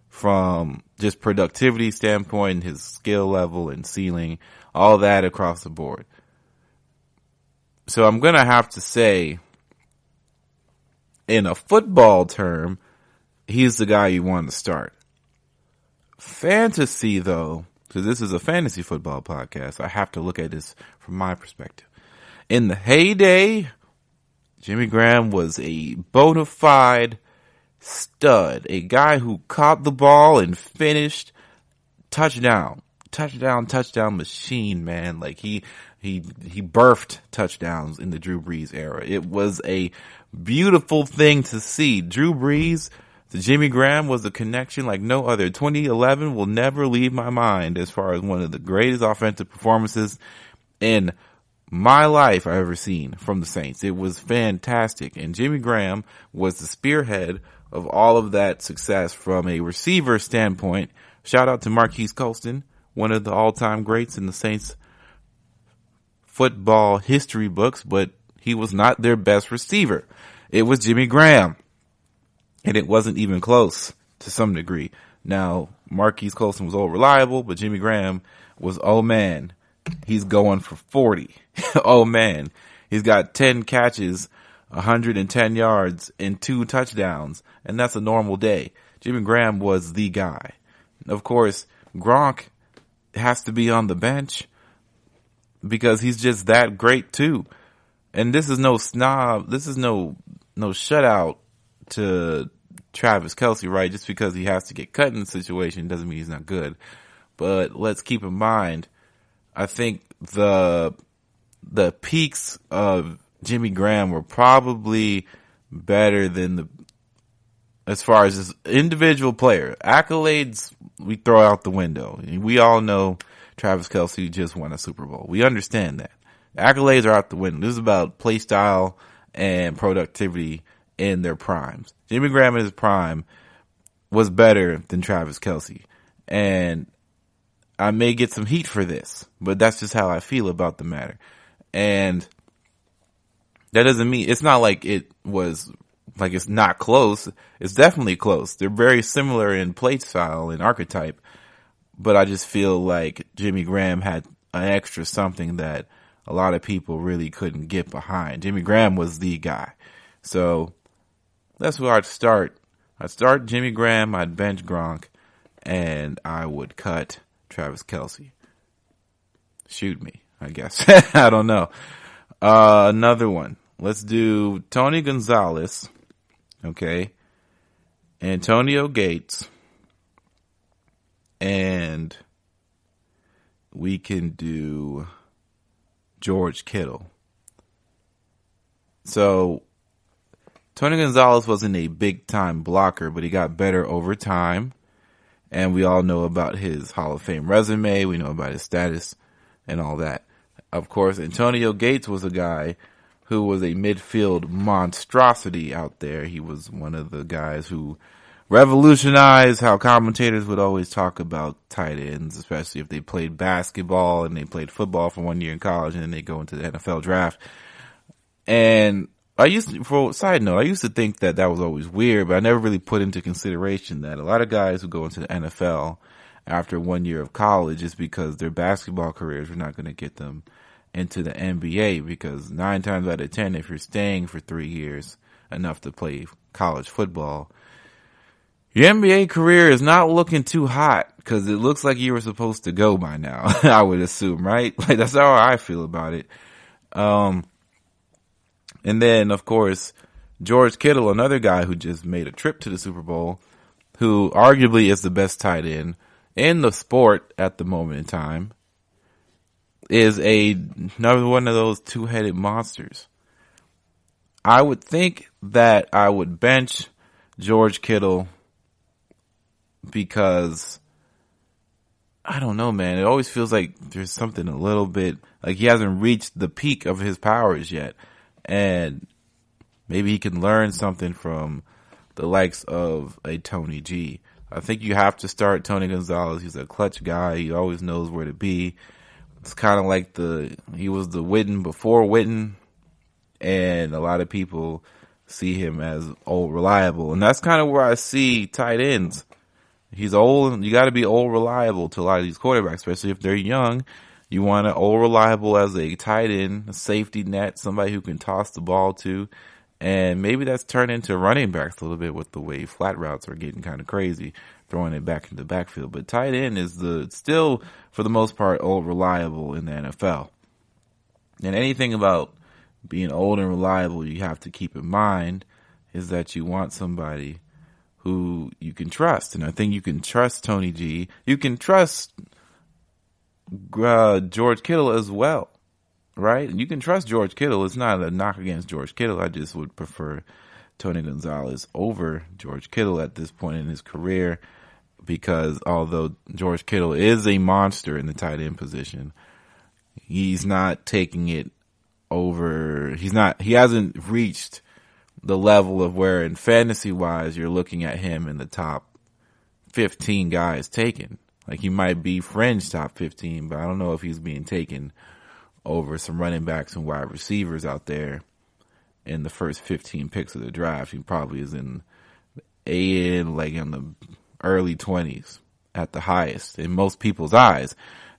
from just productivity standpoint, his skill level and ceiling, all that across the board. So I'm going to have to say, in a football term, he's the guy you want to start. Fantasy, though, because this is a fantasy football podcast, I have to look at this from my perspective. In the heyday, Jimmy Graham was a bona fide stud, a guy who caught the ball and finished touchdown machine, man. Like he birthed touchdowns in the Drew Brees era. It was a beautiful thing to see. Drew Brees to Jimmy Graham was a connection like no other. 2011 will never leave my mind as far as one of the greatest offensive performances in my life I've ever seen from the Saints. It was fantastic. And Jimmy Graham was the spearhead of all of that success from a receiver standpoint. Shout out to Marquise Colston, one of the all-time greats in the Saints football history books, but he was not their best receiver. It was Jimmy Graham. And it wasn't even close to some degree. Now, Marquise Colston was all reliable, but Jimmy Graham was, oh man, he's going for 40. Oh man, he's got 10 catches, 110 yards, and 2 touchdowns, and that's a normal day. Jimmy Graham was the guy. Of course, Gronk has to be on the bench because he's just that great too. And this is no snob. This is no shutout to Travis Kelce, right? Just because he has to get cut in the situation doesn't mean he's not good. But let's keep in mind, I think the peaks of Jimmy Graham were probably better than as far as his individual player. Accolades, we throw out the window. We all know Travis Kelce just won a Super Bowl. We understand that. Accolades are out the window. This is about play style and productivity in their primes. Jimmy Graham in his prime was better than Travis Kelce. And I may get some heat for this, but that's just how I feel about the matter. And that doesn't mean, it's not like it was, like it's not close. It's definitely close. They're very similar in play style and archetype, but I just feel like Jimmy Graham had an extra something that a lot of people really couldn't get behind. Jimmy Graham was the guy. So that's where I'd start. I'd start Jimmy Graham, I'd bench Gronk, and I would cut Travis Kelce. Shoot me, I guess. I don't know. Another one. Let's do Tony Gonzalez. Okay. Antonio Gates. And we can do George Kittle. So Tony Gonzalez wasn't a big time blocker, but he got better over time. And we all know about his Hall of Fame resume. We know about his status and all that. Of course, Antonio Gates was a guy who was a midfield monstrosity out there. He was one of the guys who revolutionized how commentators would always talk about tight ends, especially if they played basketball and they played football for 1 year in college and then they go into the NFL draft. And for a side note, I used to think that was always weird, but I never really put into consideration that a lot of guys who go into the NFL after 1 year of college is because their basketball careers were not going to get them into the NBA, because 9 times out of 10, if you're staying for 3 years enough to play college football, your NBA career is not looking too hot, because it looks like you were supposed to go by now, I would assume, right? Like, that's how I feel about it. And then, of course, George Kittle, another guy who just made a trip to the Super Bowl, who arguably is the best tight end in the sport at the moment in time, is another one of those two-headed monsters. I would think that I would bench George Kittle because, I don't know, man. It always feels like there's something a little bit, like he hasn't reached the peak of his powers yet. And maybe he can learn something from the likes of a Tony G. I think you have to start Tony Gonzalez. He's a clutch guy. He always knows where to be. It's kind of like he was the Witten before Witten, and a lot of people see him as old reliable. And that's kind of where I see tight ends. He's old. You got to be old reliable to a lot of these quarterbacks, especially if they're young. You want an old reliable as a tight end, a safety net, somebody who can toss the ball to. And maybe that's turned into running backs a little bit with the way flat routes are getting kind of crazy, throwing it back into the backfield. But tight end is still, for the most part, old reliable in the NFL. And anything about being old and reliable you have to keep in mind is that you want somebody who you can trust. And I think you can trust Tony G. You can trust George Kittle as well. Right? You can trust George Kittle. It's not a knock against George Kittle. I just would prefer Tony Gonzalez over George Kittle at this point in his career, because although George Kittle is a monster in the tight end position, he's not taking it over. He hasn't reached the level of where in fantasy wise you're looking at him in the top 15 guys taken. Like, he might be fringe top 15, but I don't know if he's being taken over some running backs and wide receivers out there in the first 15 picks of the draft. He probably is in the early 20s at the highest in most people's eyes.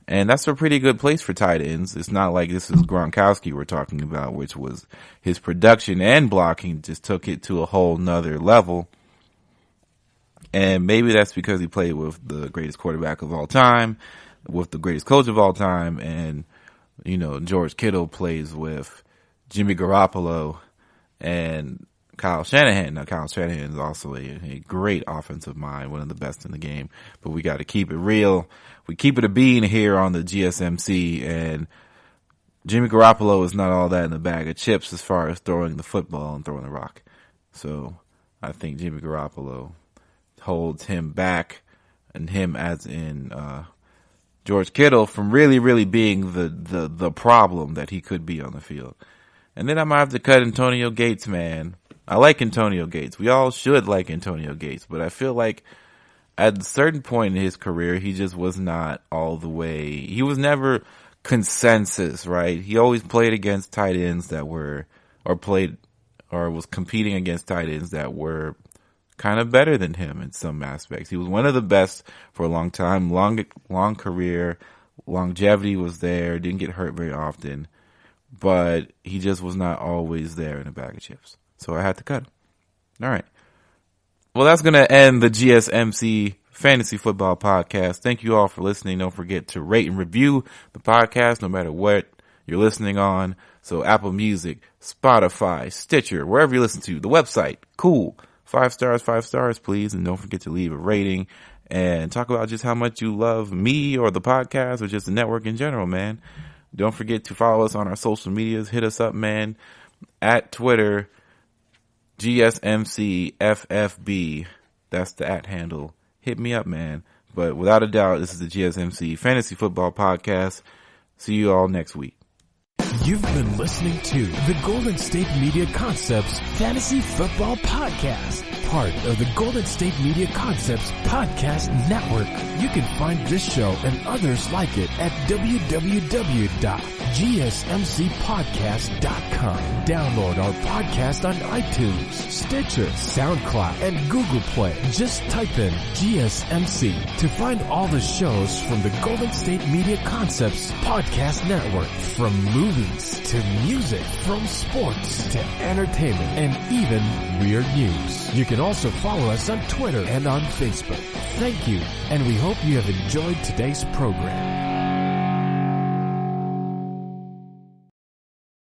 And that's a pretty good place for tight ends. It's not like this is Gronkowski we're talking about, which was his production and blocking just took it to a whole nother level. And maybe that's because he played with the greatest quarterback of all time, with the greatest coach of all time, and George Kittle plays with Jimmy Garoppolo and Kyle Shanahan. Now, Kyle Shanahan is also a great offensive mind, one of the best in the game. But we got to keep it real. We keep it a bean here on the GSMC. And Jimmy Garoppolo is not all that in a bag of chips as far as throwing the football and throwing the rock. So I think Jimmy Garoppolo holds him back, and him as in George Kittle from really, really being the problem that he could be on the field. And then I might have to cut Antonio Gates, man. I like Antonio Gates. We all should like Antonio Gates, but I feel like at a certain point in his career, he just was not all the way. He was never consensus, right? He always played against tight ends that were, or was competing against tight ends that were kind of better than him in some aspects. He was one of the best for a long time, long career, longevity was there, didn't get hurt very often, but he just was not always there in a bag of chips. So I had to cut him. All right. Well, that's going to end the GSMC Fantasy Football Podcast. Thank you all for listening. Don't forget to rate and review the podcast no matter what you're listening on. So Apple Music, Spotify, Stitcher, wherever you listen to, the website, cool. 5 stars, please. And don't forget to leave a rating and talk about just how much you love me or the podcast or just the network in general, man. Don't forget to follow us on our social medias. Hit us up, man, at Twitter, GSMCFFB. That's the @ handle. Hit me up, man. But without a doubt, this is the GSMC Fantasy Football Podcast. See you all next week. You've been listening to the Golden State Media Concepts Fantasy Football Podcast, part of the Golden State Media Concepts Podcast Network. You can find this show and others like it at www.gsmcpodcast.com. Download our podcast on iTunes, Stitcher, SoundCloud, and Google Play. Just type in GSMC to find all the shows from the Golden State Media Concepts Podcast Network, from movies to music, from sports to entertainment, and even weird news. You can also follow us on Twitter and on Facebook. Thank you, and we hope you have enjoyed today's program.